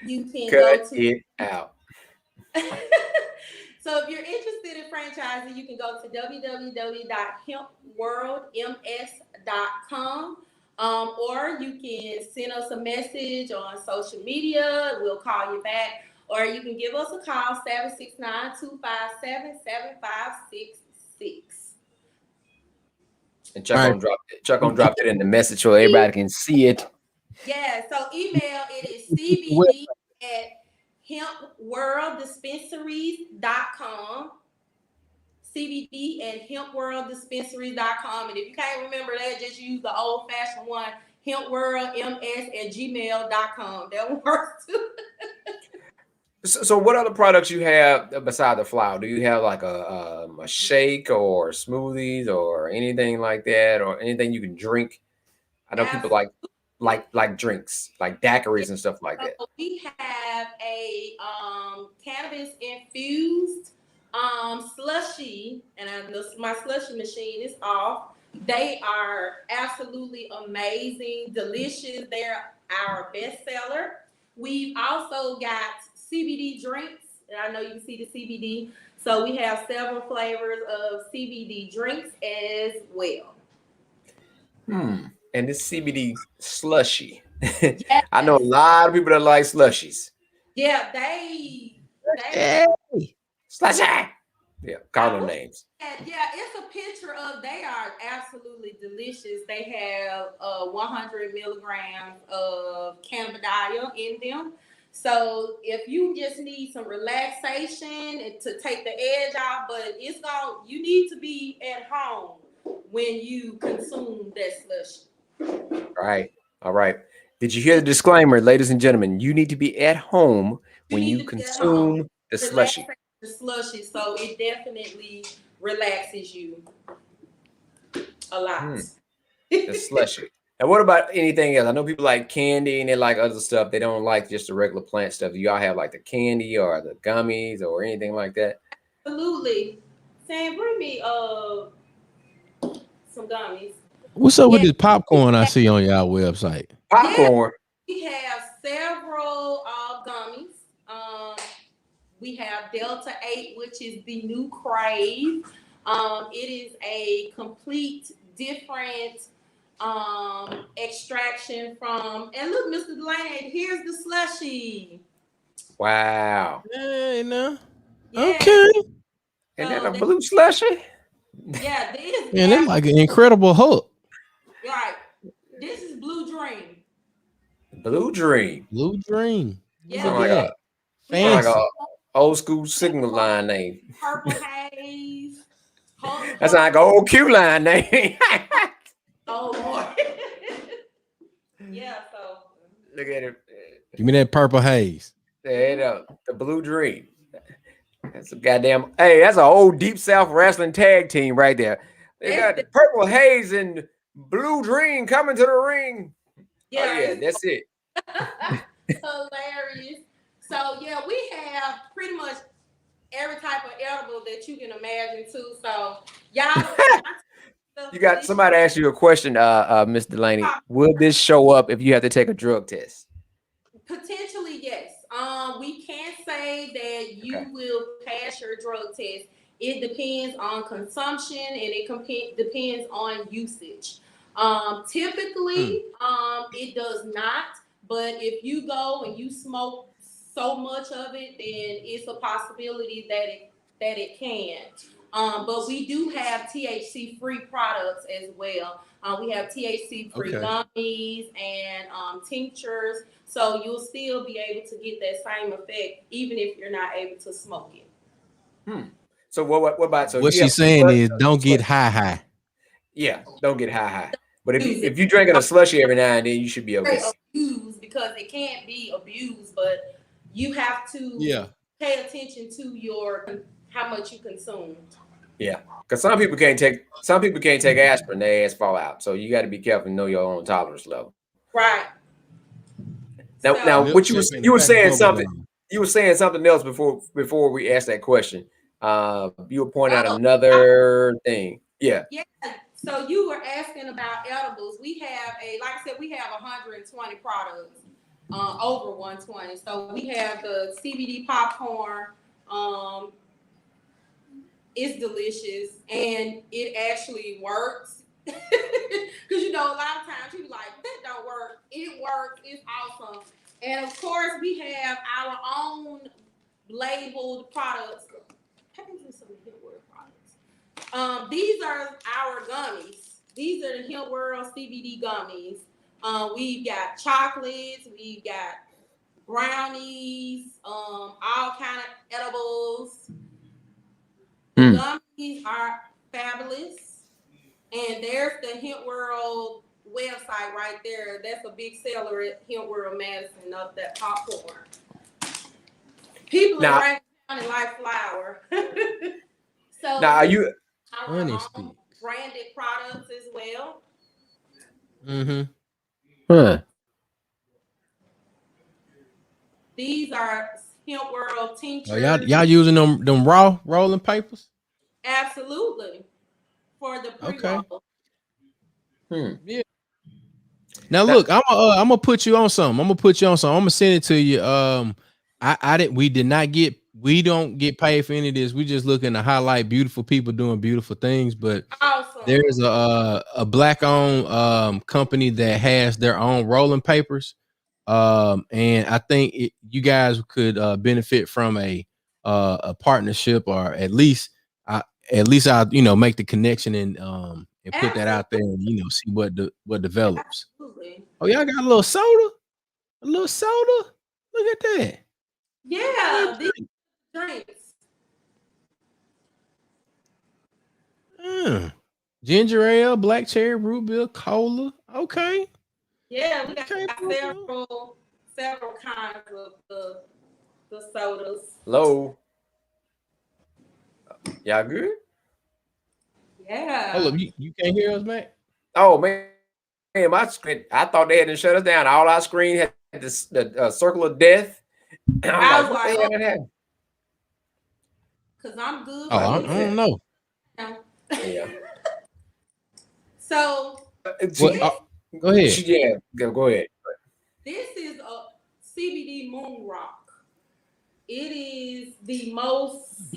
Speaker 4: you can
Speaker 2: cut it out.
Speaker 4: So if you're interested in franchising, you can go to www.hempworldms.com. Or you can send us a message on social media. We'll call you back. Or you can give us a call, 769-257-7566.
Speaker 2: And Chuck on dropped it in the message so everybody can see it.
Speaker 4: Yeah, so email it is cbd@hempworlddispensaries.com. cbd@hempworlddispensaries.com. And if you can't remember that, just use the old-fashioned one, hempworldms@gmail.com. That works too.
Speaker 2: So what other products you have beside the flower? Do you have like a shake or smoothies or anything like that, or anything you can drink? I know people like drinks, like daiquiris and stuff like that.
Speaker 4: We have a cannabis infused slushy, and my slushy machine is off. They are absolutely amazing, delicious. They're our best seller. We've also got CBD drinks, and I know you can see the CBD. So we have several flavors of CBD drinks as well.
Speaker 2: And this CBD slushy. Yes. I know a lot of people that like slushies.
Speaker 4: Yeah, they
Speaker 2: slushy. Yeah, call them names.
Speaker 4: Yeah, it's a picture of. They are absolutely delicious. They have 100 milligrams of cannabidiol in them. So if you just need some relaxation and to take the edge off, but you need to be at home when you consume that slushie.
Speaker 2: All right. Did you hear the disclaimer, ladies and gentlemen? You need to be at home when you consume the slushie.
Speaker 4: The slushie, so it definitely relaxes you a lot.
Speaker 2: The slushie. And what about anything else? I know people like candy and they like other stuff. They don't like just the regular plant stuff. Do y'all have like the candy or the gummies or anything like that?
Speaker 4: Absolutely. Sam, bring me some gummies.
Speaker 1: What's up with this popcorn I see on y'all website?
Speaker 2: Popcorn.
Speaker 4: Yeah, we have several gummies. We have Delta 8, which is the new crave. It is a complete different extraction from, and look, Mr. Delaney, here's the slushie.
Speaker 2: Wow.
Speaker 1: Hey, no.
Speaker 4: Yeah.
Speaker 1: Okay.
Speaker 2: And then a blue slushie?
Speaker 4: Yeah, this.
Speaker 1: And it's like an incredible hook.
Speaker 4: Right.
Speaker 2: Blue Dream.
Speaker 1: Blue Dream.
Speaker 4: Yeah,
Speaker 2: Sound
Speaker 1: Look
Speaker 2: like
Speaker 1: at
Speaker 2: a
Speaker 1: that.
Speaker 2: sound like
Speaker 1: Fancy.
Speaker 2: a old school signal line name.
Speaker 4: Purple Haze.
Speaker 2: That sound like an old Q line name.
Speaker 4: Oh Lord. Yeah, so
Speaker 2: Look at it.
Speaker 1: Give me that Purple Haze.
Speaker 2: There it is. The Blue Dream. That's a goddamn. Hey, that's an old Deep South wrestling tag team right there. They got the Purple Haze and Blue Dream coming to the ring.
Speaker 4: yeah,
Speaker 2: Oh yeah, that's it.
Speaker 4: hilarious. So yeah, we have pretty much every type of edible that you can imagine too. So y'all,
Speaker 2: You got somebody asked you a question, Miss Delaney. Will this show up if you have to take a drug test?
Speaker 4: Potentially, yes. We can't say that you will pass your drug test. It depends on consumption and it depends on usage. Typically, it does not. But if you go and you smoke so much of it, then it's a possibility that it can. But we do have THC-free products as well. We have THC-free gummies and tinctures, so you'll still be able to get that same effect even if you're not able to smoke it.
Speaker 2: So what about so
Speaker 1: What she's saying is don't get high.
Speaker 2: Yeah, don't get high. But if you're drinking a slushy every now and then, you should be okay.
Speaker 4: Abused because it can't be abused, but you have to pay attention to how much you consume.
Speaker 2: Yeah, because some people can't take aspirin, their ass fall out. So you got to be careful and know your own tolerance level.
Speaker 4: Right.
Speaker 2: Now, what you were saying something. You were saying something else before we asked that question. You were pointing out another thing. Yeah.
Speaker 4: Yeah. So you were asking about edibles. We have like I said, we have 120 products, over 120. So we have the CBD popcorn. It's delicious and it actually works. Because a lot of times people like that don't work. It works. It's awesome. And of course, we have our own labeled products. These are our gummies. These are the Hemp World CBD gummies. We've got chocolates. We've got brownies. All kind of edibles. Gummies are fabulous. And there's the Hemp World website right there. That's a big seller at Hemp World Madison of that popcorn. People are right down in like flour. So
Speaker 2: now are you
Speaker 4: branded products as well? These are Hemp World tinctures.
Speaker 1: Y'all using them raw rolling papers?
Speaker 4: Absolutely. For the pre-roll.
Speaker 1: Yeah. Now look, I'm gonna put you on something. I'm gonna send it to you. We don't get paid for any of this. We just looking to highlight beautiful people doing beautiful things. But there's a black owned company that has their own rolling papers. And I think you guys could benefit from a partnership, or at least I'll make the connection and put that out there and see what develops.
Speaker 4: Absolutely.
Speaker 1: Oh, y'all got a little soda? Look at that.
Speaker 4: Yeah, these drinks.
Speaker 1: Ginger ale, black cherry, root beer, cola. Okay.
Speaker 4: Yeah, we got several kinds of the sodas.
Speaker 2: Hello. Y'all good?
Speaker 4: Yeah.
Speaker 1: Hold up, you can't hear us, man?
Speaker 2: Oh man, my screen. I thought they hadn't shut us down. All our screen had the circle of death.
Speaker 4: I was like, because I'm good.
Speaker 1: Oh, I don't know.
Speaker 2: Yeah.
Speaker 4: So
Speaker 1: go ahead.
Speaker 2: Yeah, go ahead.
Speaker 4: This is a CBD moon rock. It is the most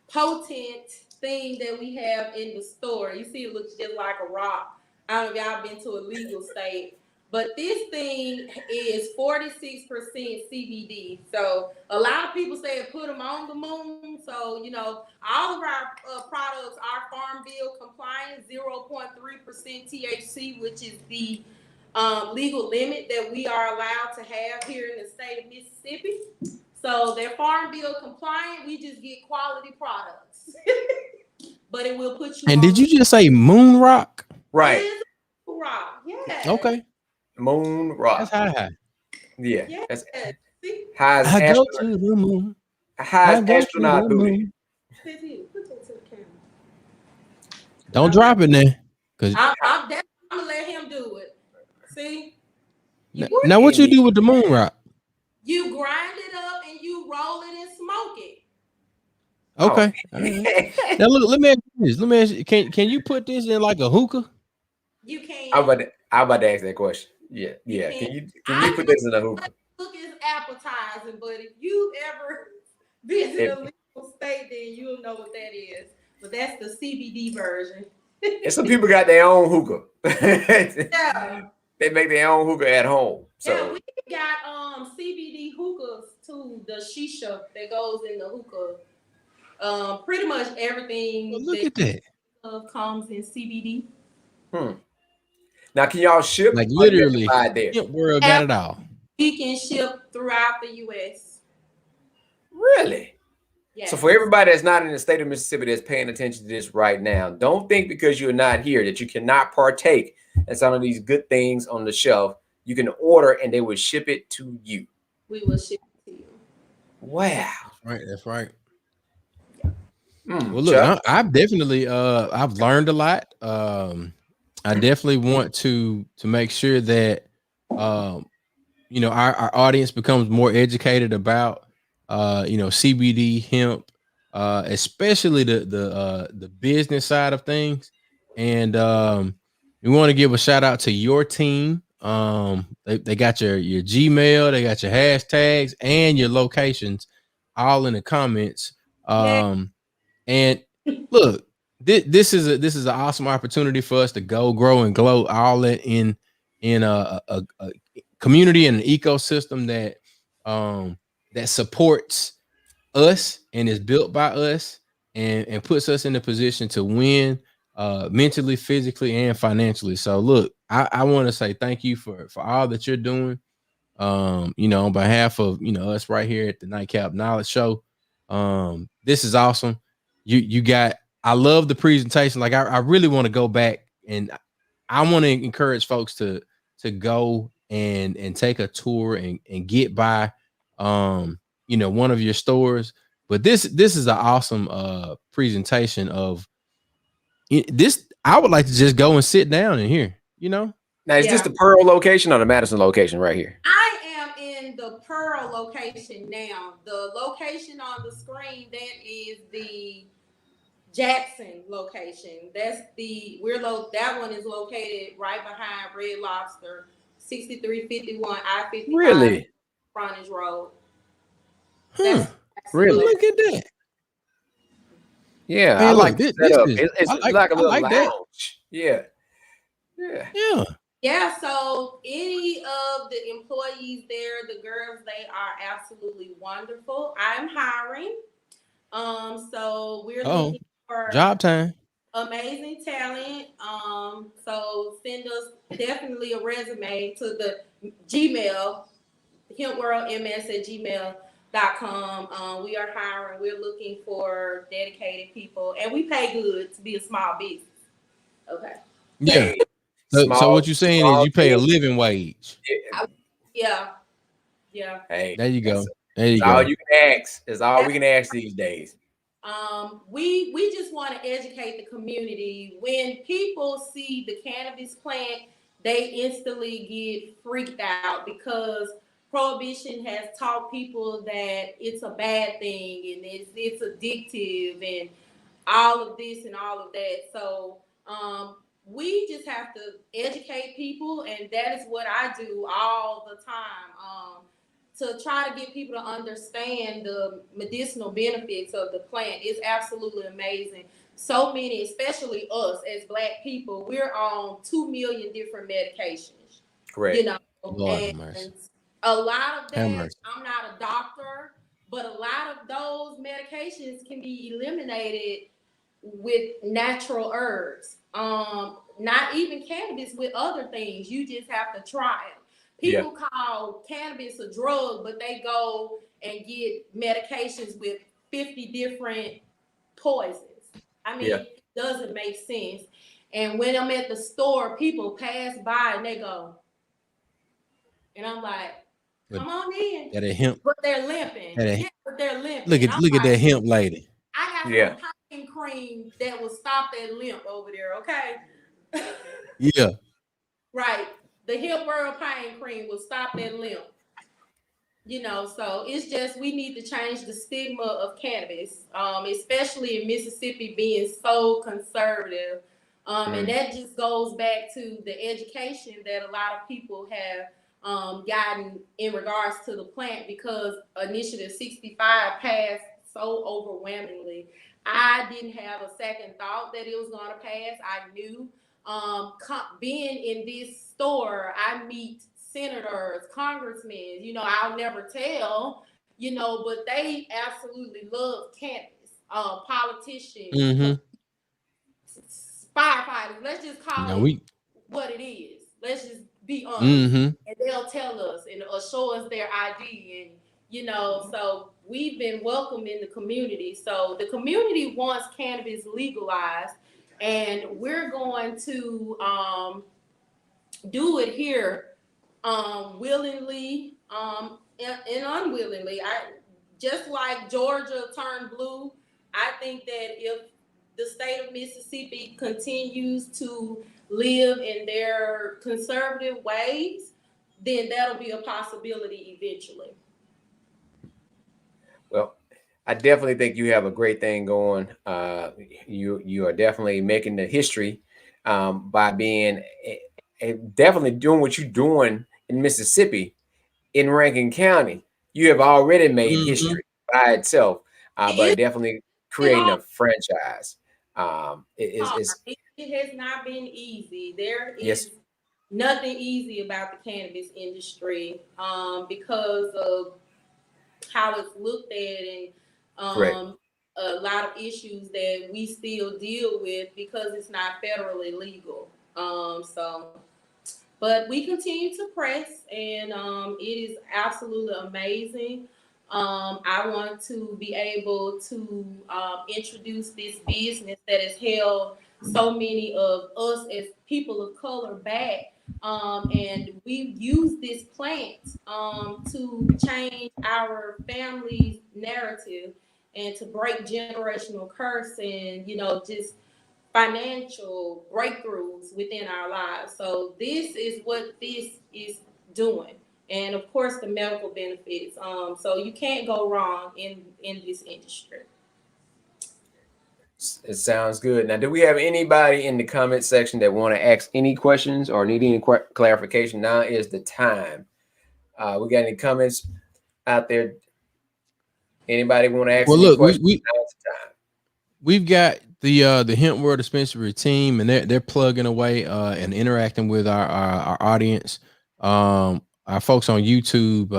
Speaker 4: potent thing that we have in the store. You see, it looks just like a rock. I don't know if y'all been to a legal state, but this thing is 46% CBD. So a lot of people say put them on the moon. So, all of our products are Farm Bill compliant, 0.3% THC, which is the legal limit that we are allowed to have here in the state of Mississippi. So they're farm bill compliant. We just get quality products. But it will put you
Speaker 1: And
Speaker 4: on.
Speaker 1: did you just say moon rock?
Speaker 2: Right.
Speaker 4: It is rock. Yeah.
Speaker 1: Okay.
Speaker 2: Moon rock.
Speaker 1: That's high.
Speaker 2: Yeah.
Speaker 4: Yeah.
Speaker 2: That's
Speaker 4: See?
Speaker 2: high as
Speaker 1: I go
Speaker 2: astronaut.
Speaker 1: to the moon.
Speaker 2: High
Speaker 1: I
Speaker 2: as
Speaker 1: go to
Speaker 2: astronaut
Speaker 1: the
Speaker 2: booty.
Speaker 1: moon.
Speaker 4: Put that to the camera.
Speaker 1: Don't drop it there. Cause
Speaker 4: I'm gonna let him do it. See?
Speaker 1: now what you do with the moon rock?
Speaker 4: You grind it up and you roll it and smoke it.
Speaker 1: Okay. All right. Now look, let me ask you this. Let me ask you, can you put this in like a hookah?
Speaker 4: You can.
Speaker 2: I'm about to ask that question. Yeah. Can you put this in a hookah?
Speaker 4: Look, it's appetizing, but if you ever visit a legal state, then you'll know what that is. But that's the CBD version.
Speaker 2: And some people got their own hookah.
Speaker 4: Yeah.
Speaker 2: They make their own hookah at home. So
Speaker 4: yeah, we got CBD hookahs too, the shisha that goes in the hookah. Pretty much everything
Speaker 1: Well, look at that.
Speaker 4: Comes in CBD.
Speaker 2: Now can y'all ship?
Speaker 1: Like literally,
Speaker 2: there?
Speaker 1: Hemp World got it all.
Speaker 4: We can ship throughout the U.S.
Speaker 2: Really?
Speaker 4: Yeah.
Speaker 2: So for everybody that's not in the state of Mississippi that's paying attention to this right now, don't think because you're not here that you cannot partake in some of these good things on the shelf. You can order and they will ship it to you.
Speaker 4: We will ship it to you.
Speaker 2: Wow.
Speaker 1: That's right.
Speaker 2: Well,
Speaker 1: look, I've definitely I've learned a lot. I definitely want to make sure that our audience becomes more educated about CBD hemp, especially the business side of things. And we want to give a shout out to your team. They got your Gmail, they got your hashtags and your locations all in the comments. And look, this is an awesome opportunity for us to go grow and glow all in a community and an ecosystem that supports us and is built by us and puts us in a position to win mentally, physically, and financially. So look, I want to say thank you for all that you're doing. On behalf of us right here at the Nightcap Knowledge Show. This is awesome. You got, I love the presentation. Like I really want to go back and I want to encourage folks to go and take a tour and get by one of your stores. But this is an awesome presentation of this. I would like to just go and sit down in here,
Speaker 2: Now is this the Pearl location or the Madison location right here?
Speaker 4: I am in the Pearl location now. The location on the screen, that is the Jackson location. That's that one is located right behind Red Lobster, 6351 I-55
Speaker 2: Really?
Speaker 4: Frontage Road.
Speaker 2: Really?
Speaker 1: Look at that.
Speaker 2: Yeah,
Speaker 1: Man,
Speaker 2: I like
Speaker 1: this.
Speaker 2: It's like a little
Speaker 1: like
Speaker 2: lounge.
Speaker 1: that.
Speaker 2: Yeah.
Speaker 4: Yeah, so any of the employees there, the girls, they are absolutely wonderful. I'm hiring. So we're looking for
Speaker 1: job time.
Speaker 4: Amazing talent. So send us definitely a resume to the Gmail, hempworldms@gmail.com. We are hiring. We're looking for dedicated people, and we pay good to be a small business. Okay.
Speaker 1: Yeah. So what you're saying is you pay a living wage.
Speaker 4: Yeah.
Speaker 2: Hey,
Speaker 1: there you go.
Speaker 2: All you can ask. It's all we can ask these days.
Speaker 4: We just want to educate the community. When people see the cannabis plant, they instantly get freaked out because prohibition has taught people that it's a bad thing and it's addictive and all of this and all of that. So we just have to educate people, and that is what I do all the time. To try to get people to understand the medicinal benefits of the plant. It's absolutely amazing. So many, especially us as Black people, we're on 2 million different medications.
Speaker 2: Correct.
Speaker 4: And a lot of that, I'm not a doctor, but a lot of those medications can be eliminated with natural herbs. not even cannabis, with other things. You just have to try it. People call cannabis a drug, but they go and get medications with 50 different poisons. I mean, it doesn't make sense. And when I'm at the store, people pass by and they go, and I'm like, come on in.
Speaker 1: That hemp.
Speaker 4: But they're limping. But they're limping.
Speaker 1: Look at that hemp lady.
Speaker 4: I got some pain cream that will stop that limp over there, okay?
Speaker 1: Yeah.
Speaker 4: Right. The Hemp World pain cream will stop that limp. You know, so it's just we need to change the stigma of cannabis, especially in Mississippi being so conservative. And that just goes back to the education that a lot of people have gotten in regards to the plant, because Initiative 65 passed so overwhelmingly. I didn't have a second thought that it was going to pass. I knew. Being in this store, I meet senators, congressmen, you know, I'll never tell, you know, but they absolutely love cannabis. Politicians, firefighters, let's just call it what it is. Let's just be honest. And they'll tell us and show us their ID, and you know, so we've been welcomed in the community. So the community wants cannabis legalized, and we're going to do it here willingly and unwillingly. Just like Georgia turned blue, I think that if the state of Mississippi continues to live in their conservative ways, then that'll be a possibility eventually.
Speaker 2: Well, I definitely think you have a great thing going. You are definitely making the history by being definitely doing what you're doing in Mississippi, in Rankin County. You have already made history by itself, but definitely creating a franchise. It
Speaker 4: has not been easy. There is nothing easy about the cannabis industry because of how it's looked at, and a lot of issues that we still deal with because it's not federally legal. But we continue to press, and it is absolutely amazing. I want to be able to introduce this business that has held so many of us as people of color back. And we've used this plant to change our family's narrative and to break generational curse and, you know, just financial breakthroughs within our lives. So this is what this is doing. And of course the medical benefits. So you can't go wrong in this industry.
Speaker 2: It sounds good. Now, do we have anybody in the comment section that want to ask any questions or need any clarification? Now is the time. We got any comments out there? Anybody want to ask any questions? Now is the time.
Speaker 1: We've got the Hemp World Dispensary team, and they're plugging away and interacting with our audience. Our folks on YouTube,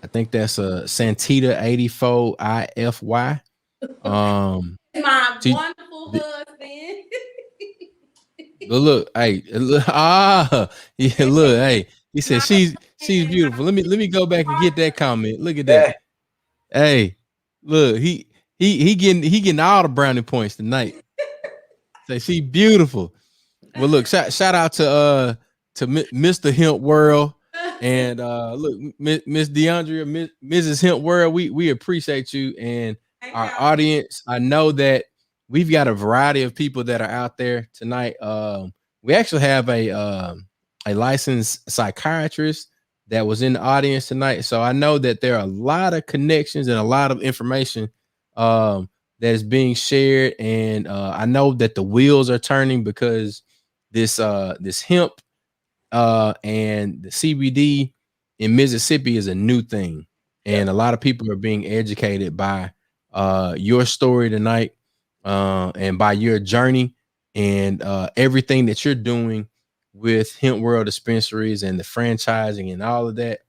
Speaker 1: I think that's Santita 84 IFY.
Speaker 4: My wonderful husband.
Speaker 1: Look, hey, look, hey. He said she's beautiful. Let me go back and get that comment. Look at that. Hey, look, he getting all the brownie points tonight. Say she's beautiful. Well, look, shout out to Mr. Hemp World and look, Miss DeAundrea, Mrs. Hemp World. We appreciate you and our audience. I know that we've got a variety of people that are out there tonight. We actually have a licensed psychiatrist that was in the audience tonight. So I know that there are a lot of connections and a lot of information that is being shared. And I know that the wheels are turning because this hemp and the CBD in Mississippi is a new thing. And a lot of people are being educated by your story tonight and by your journey and everything that you're doing with Hemp World Dispensaries and the franchising and all of that.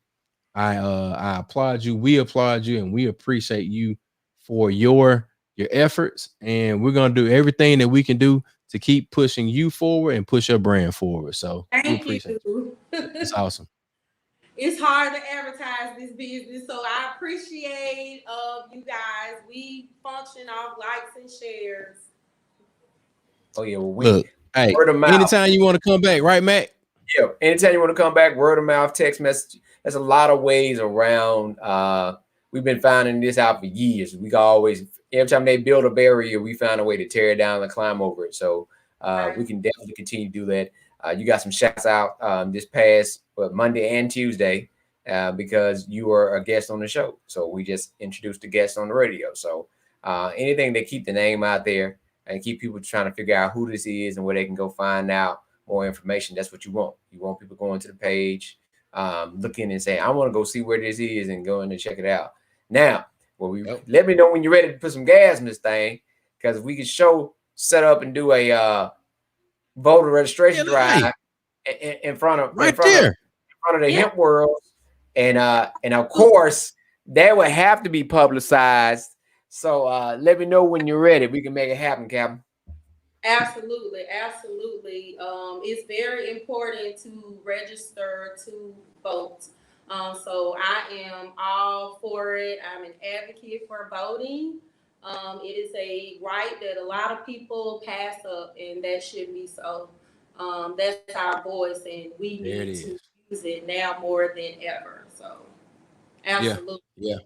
Speaker 1: I applaud you. We applaud you, and we appreciate you for your your efforts, and we're gonna do everything that we can do to keep pushing you forward and push your brand forward. So we
Speaker 4: Thank
Speaker 1: appreciate
Speaker 4: you.
Speaker 1: It's awesome.
Speaker 4: It's hard to advertise this business, so I appreciate you guys. We function off likes and shares.
Speaker 2: Oh yeah, well,
Speaker 1: Look, hey,
Speaker 2: word of mouth.
Speaker 1: anytime you want to come back, right, Mac?
Speaker 2: Yeah, anytime you want to come back, word of mouth, text message. There's a lot of ways around. We've been finding this out for years. We always, every time they build a barrier, we find a way to tear it down and climb over it. So we can definitely continue to do that. You got some shouts out this past Monday and Tuesday because you were a guest on the show. So we just introduced a guest on the radio. So anything that keep the name out there and keep people trying to figure out who this is and where they can go find out more information. That's what you want. You want people going to the page, looking and saying, I want to go see where this is and go in and check it out. Now, let me know when you're ready to put some gas in this thing, because we can set up and do a voter registration drive in front of the Hemp World. And of course, that would have to be publicized. So let me know when you're ready. We can make it happen, Captain.
Speaker 4: Absolutely. It's very important to register to vote. So I am all for it. I'm an advocate for voting. It is a right that a lot of people pass up, and that shouldn't be so. That's our voice, and we need to use it now more than ever. So absolutely.
Speaker 1: Yeah.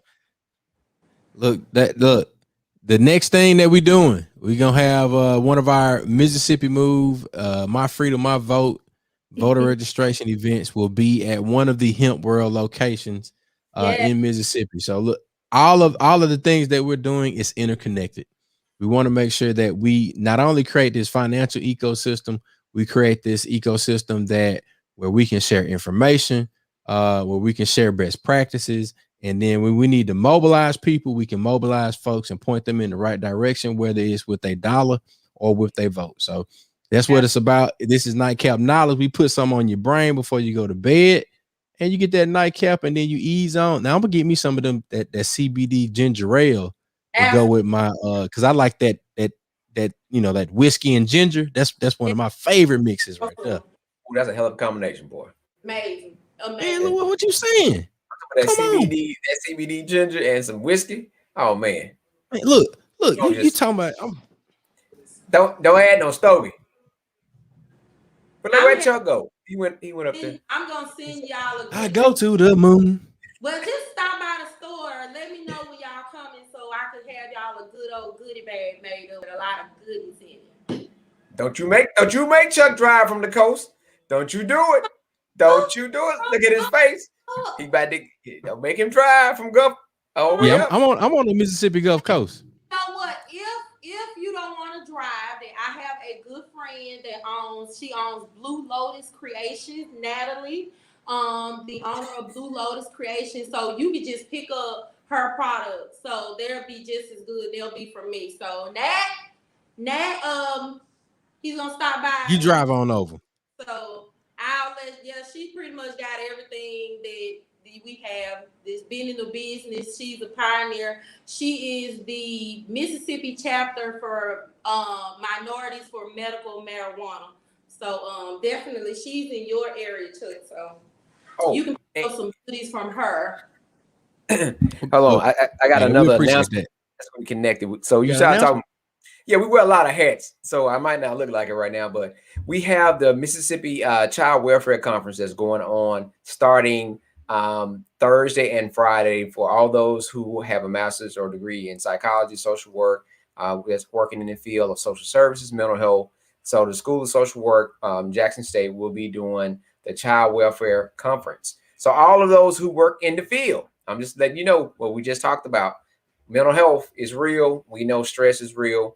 Speaker 1: Look, the next thing that we're doing, we're gonna have one of our Mississippi Move, My Freedom, My Vote voter registration events will be at one of the Hemp World locations in Mississippi. So look, all of the things that we're doing is interconnected. We want to make sure that we not only create this financial ecosystem, we create this ecosystem where we can share information, where we can share best practices. And then when we need to mobilize people, we can mobilize folks and point them in the right direction, whether it's with a dollar or with their vote. So that's what it's about. This is Nightcap Knowledge. We put some on your brain before you go to bed, and you get that nightcap, and then you ease on. Now I'm gonna get me some of them that CBD ginger ale to go with my because I like that that whiskey and ginger. That's one of my favorite mixes right there.
Speaker 2: Ooh, that's a hell of a combination, boy.
Speaker 4: Amazing.
Speaker 1: Man, look, what you saying?
Speaker 2: That CBD ginger and some whiskey. Oh man.
Speaker 1: Look, you talking about
Speaker 2: don't add no stogie. But let Chuck go. He went up there.
Speaker 4: I'm gonna send y'all
Speaker 1: I go to the moon.
Speaker 4: Well, just stop by the store. Let me know when y'all coming so I can have y'all a good old goodie bag made up with a lot of goodies in it.
Speaker 2: Don't you make Chuck drive from the coast. Don't you do it. Don't you do it. Look at his face. He about to don't make him drive from Gulf. Oh yeah,
Speaker 1: I'm on the Mississippi Gulf Coast.
Speaker 4: You know what? If you don't want to drive, then I have a good friend that owns Blue Lotus Creations, Natalie, the owner of Blue Lotus Creations. So you can just pick up her products. So they'll be just as good. They'll be from me. So Nat, he's gonna stop by.
Speaker 1: You drive on over.
Speaker 4: So she pretty much got everything that we have that's been in the business. She's a pioneer. She is the Mississippi chapter for minorities for medical marijuana. So definitely she's in your area too. So you can get some goodies from her.
Speaker 2: Hold on. I got another announcement that's going to be connected with. So you started talking. Yeah, we wear a lot of hats, so I might not look like it right now, but we have the Mississippi Child Welfare Conference that's going on starting Thursday and Friday for all those who have a master's or degree in psychology, social work, that's working in the field of social services, mental health. So the School of Social Work, Jackson State, will be doing the Child Welfare Conference. So all of those who work in the field, I'm just letting you know what we just talked about. Mental health is real. We know stress is real.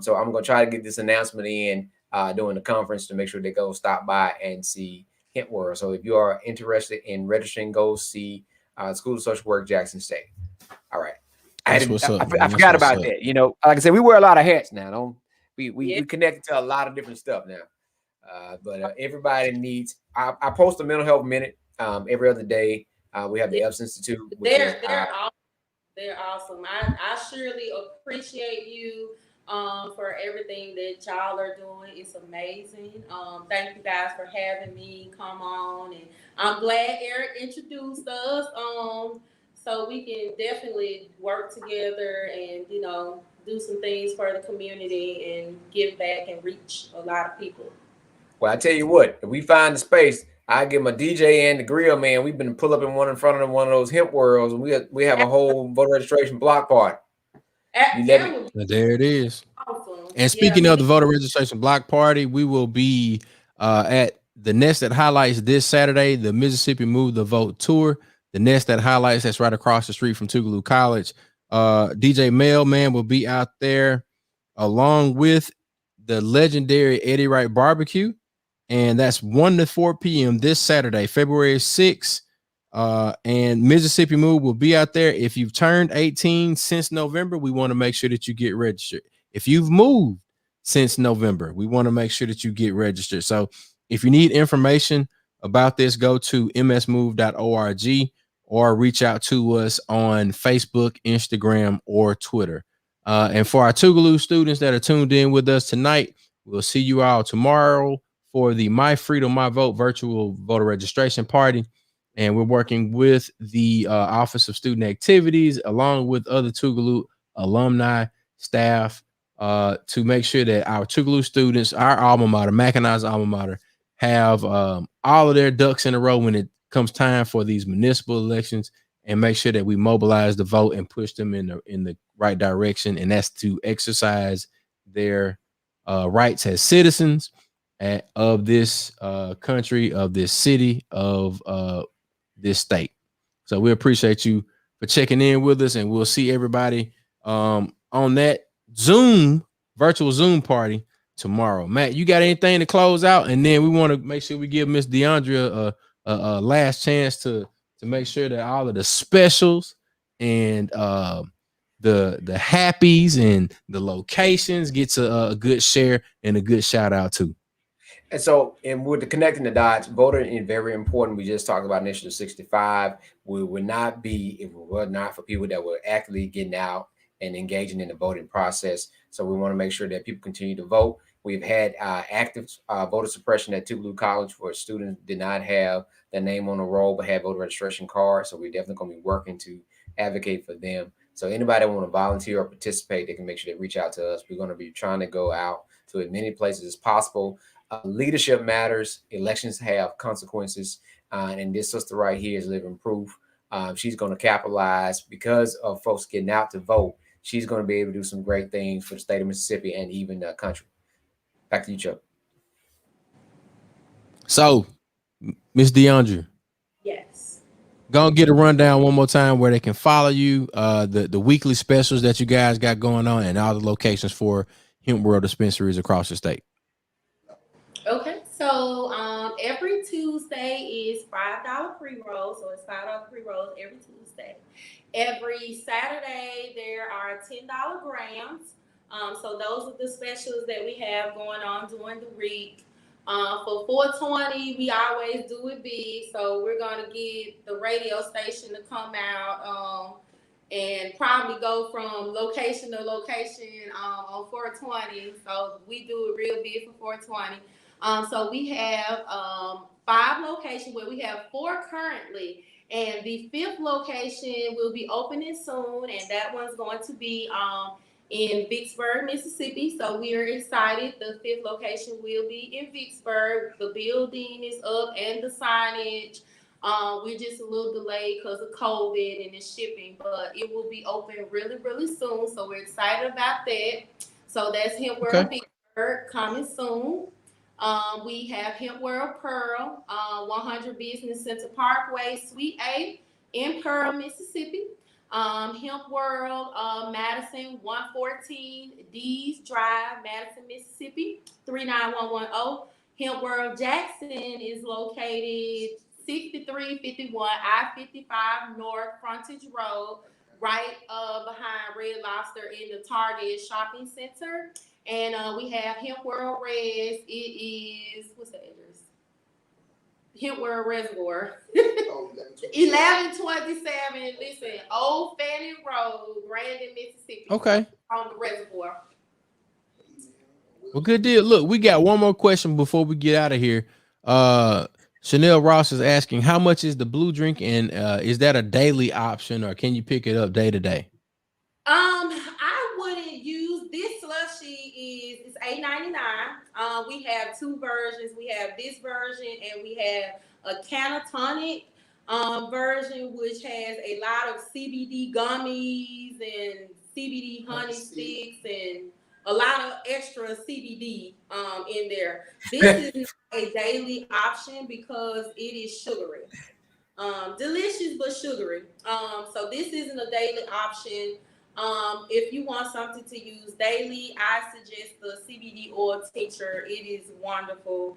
Speaker 2: So I'm going to try to get this announcement in during the conference to make sure they go stop by and see Hemp World. So if you are interested in registering, go see School of Social Work, Jackson State. All right. I forgot about that. You know, like I said, we wear a lot of hats now. We connected to a lot of different stuff now. But everybody needs. I post a mental health minute every other day. We have the Epps Institute.
Speaker 4: They're They're awesome. I surely appreciate you for everything that y'all are doing. It's amazing. Thank you guys for having me come on, and I'm glad Eric introduced us. So we can definitely work together and do some things for the community and give back and reach a lot of people.
Speaker 2: Well, I tell you what, if we find the space, I get my DJ and the grill man. We've been pull up in one of those hemp worlds, and we have a whole voter registration block party.
Speaker 1: There it is.
Speaker 4: Awesome.
Speaker 1: And speaking of the voter registration block party, we will be at the Nest that highlights this Saturday, the Mississippi Move the Vote tour. The Nest that highlights, that's right across the street from Tougaloo College. DJ Mailman will be out there along with the legendary Eddie Wright Barbecue. And that's 1 to 4 p.m. this Saturday, February 6th. And Mississippi Move will be out there. If you've turned 18 since November, we want to make sure that you get registered. If you've moved since November, we want to make sure that you get registered. So if you need information about this, go to msmove.org or reach out to us on Facebook, Instagram, or Twitter. And for our Tougaloo students that are tuned in with us tonight, we'll see you all tomorrow for the My Freedom, My Vote virtual voter registration party. And we're working with the Office of Student Activities along with other Tougaloo alumni, staff, to make sure that our Tougaloo students, our alma mater, Mackinac's alma mater, have all of their ducks in a row when it comes time for these municipal elections, and make sure that we mobilize the vote and push them in the right direction. And that's to exercise their rights as citizens of this country, of this city, of this state. So we appreciate you for checking in with us, and we'll see everybody on that virtual Zoom party tomorrow. Matt, you got anything to close out? And then we want to make sure we give Miss DeAundrea a last chance to make sure that all of the specials and the happies and the locations gets a good share and a good shout out too.
Speaker 2: And so, and with the connecting the dots, voting is very important. We just talked about Initiative 65. We would not be if it were not for people that were actively getting out and engaging in the voting process. So we want to make sure that people continue to vote. We've had active voter suppression at Tougaloo College where students did not have their name on the roll but had voter registration cards. So we're definitely going to be working to advocate for them. So anybody that want to volunteer or participate, they can make sure they reach out to us. We're going to be trying to go out to as many places as possible. Leadership matters. Elections have consequences. And this sister right here is living proof. She's going to capitalize because of folks getting out to vote. She's going to be able to do some great things for the state of Mississippi and even the country. Back to you, Chuck.
Speaker 1: So, Miss DeAundrea.
Speaker 4: Yes.
Speaker 1: Gonna get a rundown one more time where they can follow you, the weekly specials that you guys got going on, and all the locations for Hemp World dispensaries across the state.
Speaker 4: Okay, so every Tuesday is $5 pre-roll, so it's $5 pre-rolls every Tuesday. Every Saturday there are $10 grams. So those are the specials that we have going on during the week. For 420, we always do it big, so we're gonna get the radio station to come out and probably go from location to location on 420. So we do it real big for 420. So we have 5 locations where we have 4 currently, and the 5th location will be opening soon, and that one's going to be in Vicksburg, Mississippi. So we are excited. The 5th location will be in Vicksburg. The building is up and the signage. We're just a little delayed because of COVID and the shipping, but it will be open really, really soon. So we're excited about that. So that's Hemp World Vicksburg coming soon. We have Hemp World Pearl, 100 Business Center Parkway, Suite A in Pearl, Mississippi. Hemp World Madison, 114 Dees Drive, Madison, Mississippi, 39110. Hemp World Jackson is located 6351 I-55 North Frontage Road, right behind Red Lobster in the Target Shopping Center. And we have Hemp World Reds. It is, what's the address? Hemp World Reservoir. 1127. Listen, Old Fannin Road, Brandon, Mississippi.
Speaker 1: Okay.
Speaker 4: On the reservoir.
Speaker 1: Well, good deal. Look, we got one more question before we get out of here. Chanel Ross is asking, how much is the blue drink, and is that a daily option, or can you pick it up day to day?
Speaker 4: I wouldn't use this slushy. It's $8.99. We have two versions. We have this version, and we have a canatonic version, which has a lot of CBD gummies and CBD honey sticks and a lot of extra CBD in there. This is not a daily option because it is sugary. Delicious but sugary. So this isn't a daily option. If you want something to use daily, I suggest the CBD oil tincture. It is wonderful.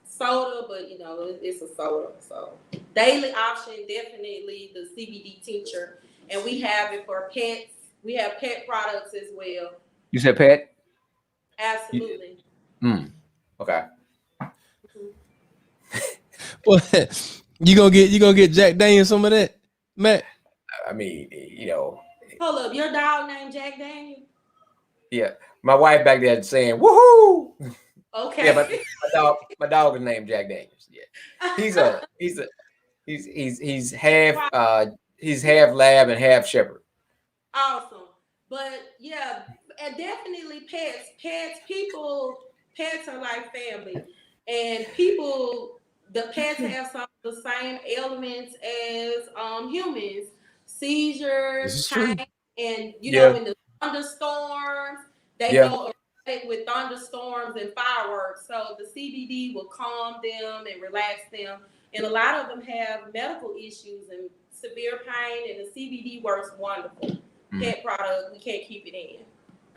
Speaker 4: Soda, but you know, it's a soda. So daily option, definitely the CBD tincture. And we have it for pets. We have pet products as well.
Speaker 2: You said pet?
Speaker 4: Absolutely.
Speaker 2: Okay.
Speaker 1: Well, you gonna get Jack Daniels some of that, Matt?
Speaker 2: I mean, you know.
Speaker 4: Hold up, your dog named Jack Daniels?
Speaker 2: Yeah, my wife back there saying "woohoo."
Speaker 4: Okay.
Speaker 2: Yeah, but my dog is named Jack Daniels. Yeah, he's half lab and half shepherd.
Speaker 4: Awesome. But yeah, and definitely pets. Pets are like family. And the pets have some of the same elements as humans. Seizures, pain, and you know, in the thunderstorms, they go with thunderstorms and fireworks. So the CBD will calm them and relax them. And a lot of them have medical issues and severe pain, and the CBD works wonderful. Pet product, we can't keep it in.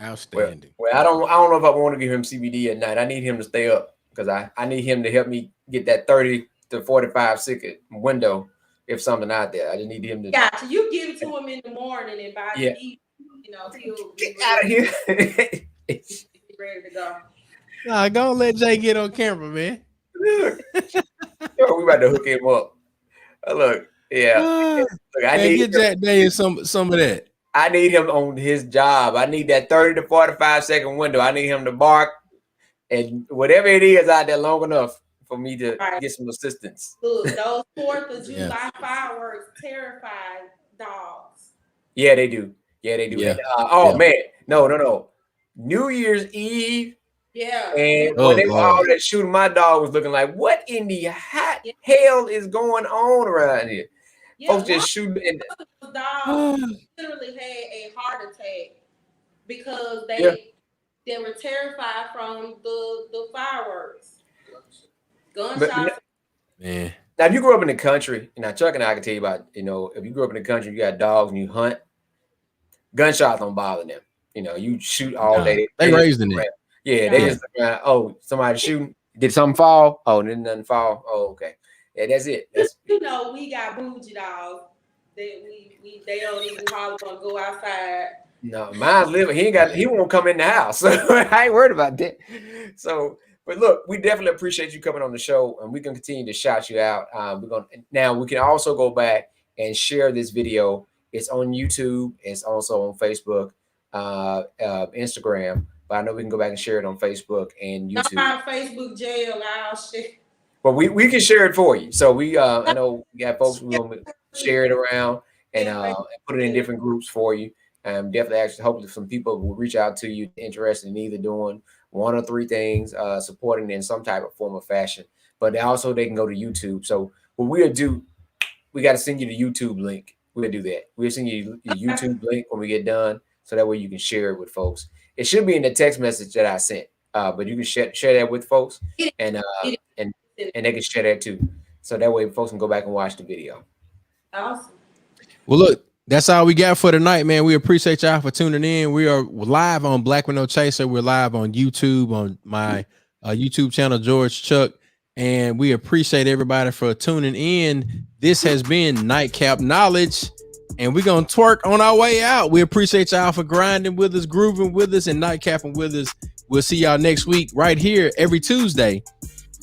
Speaker 1: Outstanding.
Speaker 2: Well, I don't know if I want to give him CBD at night. I need him to stay up because I need him to help me get that 30 to 45 second window if something out there. I just need him to.
Speaker 4: Gotcha. You give it to him in the morning, and by the evening, you know, he'll
Speaker 2: get out of here.
Speaker 4: He's ready to go.
Speaker 1: Nah, go and let Jay get on camera, man.
Speaker 2: Look, we about to hook him up. Look, look, I need
Speaker 1: get Jack Daniels some of that.
Speaker 2: I need him on his job. I need that 30 to 45 second window. I need him to bark and whatever it is out there long enough for me to get some assistance.
Speaker 4: Look, those 4th of July fireworks terrify dogs.
Speaker 2: Yeah, they do. Yeah, they do.
Speaker 1: Yeah.
Speaker 2: And, man, no. New Year's Eve.
Speaker 4: Yeah.
Speaker 2: And when they were all that shooting, my dog was looking like, what in the hot hell is going on around here? Yeah, folks just shooting. And
Speaker 4: the dog literally had a heart attack because they were terrified from the fireworks. Gunshots.
Speaker 1: Man.
Speaker 2: Now, if you grew up in the country, Chuck and I can tell you about, if you grew up in the country, you got dogs and you hunt, gunshots don't bother them. You shoot all day.
Speaker 1: They raised in it.
Speaker 2: Yeah, they just somebody shooting. Did something fall? Oh, didn't nothing fall? Oh, okay. Yeah, that's it.
Speaker 4: We got bougie dogs that they don't even probably want to go outside.
Speaker 2: No, mine's living. He won't come in the house. So I ain't worried about that. So, but look, we definitely appreciate you coming on the show, and we can continue to shout you out. We can also go back and share this video. It's on YouTube. It's also on Facebook, Instagram. But I know we can go back and share it on Facebook and YouTube.
Speaker 4: Not Facebook jail, I'll share.
Speaker 2: But we can share it for you. So I know we got folks who will share it around and put it in different groups for you. Definitely, actually, hopefully some people will reach out to you interested in either doing one or three things, supporting in some type of form or fashion. But also they can go to YouTube. So what we'll do, we got to send you the YouTube link. We'll do that. We'll send you the YouTube link when we get done, so that way you can share it with folks. It should be in the text message that I sent, but you can share that with folks, and they can share that too. So that way folks can go back and watch the video.
Speaker 4: Awesome.
Speaker 1: Well, look, that's all we got for tonight, man. We appreciate y'all for tuning in. We are live on Black with No Chaser. We're live on YouTube, on my YouTube channel, George Chuck. And we appreciate everybody for tuning in. This has been Nightcap Knowledge, and we're going to twerk on our way out. We appreciate y'all for grinding with us, grooving with us, and nightcapping with us. We'll see y'all next week right here every Tuesday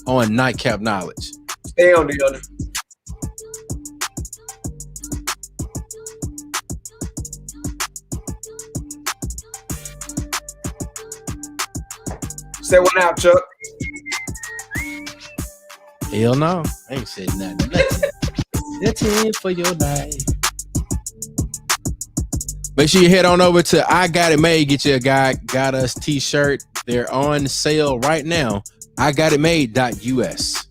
Speaker 1: on Nightcap Knowledge.
Speaker 2: Stay on, DeAndrea. Say one out, Chuck.
Speaker 1: Hell no, I ain't said nothing. That's it for your life. Make sure you head on over to I Got It Made. Get you a Got Us t-shirt. They're on sale right now. IGotItMade.us.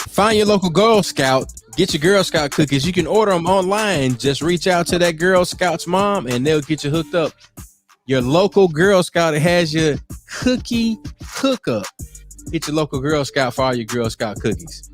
Speaker 1: Find your local Girl Scout. Get your Girl Scout cookies. You can order them online. Just reach out to that Girl Scout's mom and they'll get you hooked up. Your local Girl Scout has your cookie hookup. Hit your local Girl Scout for all your Girl Scout cookies.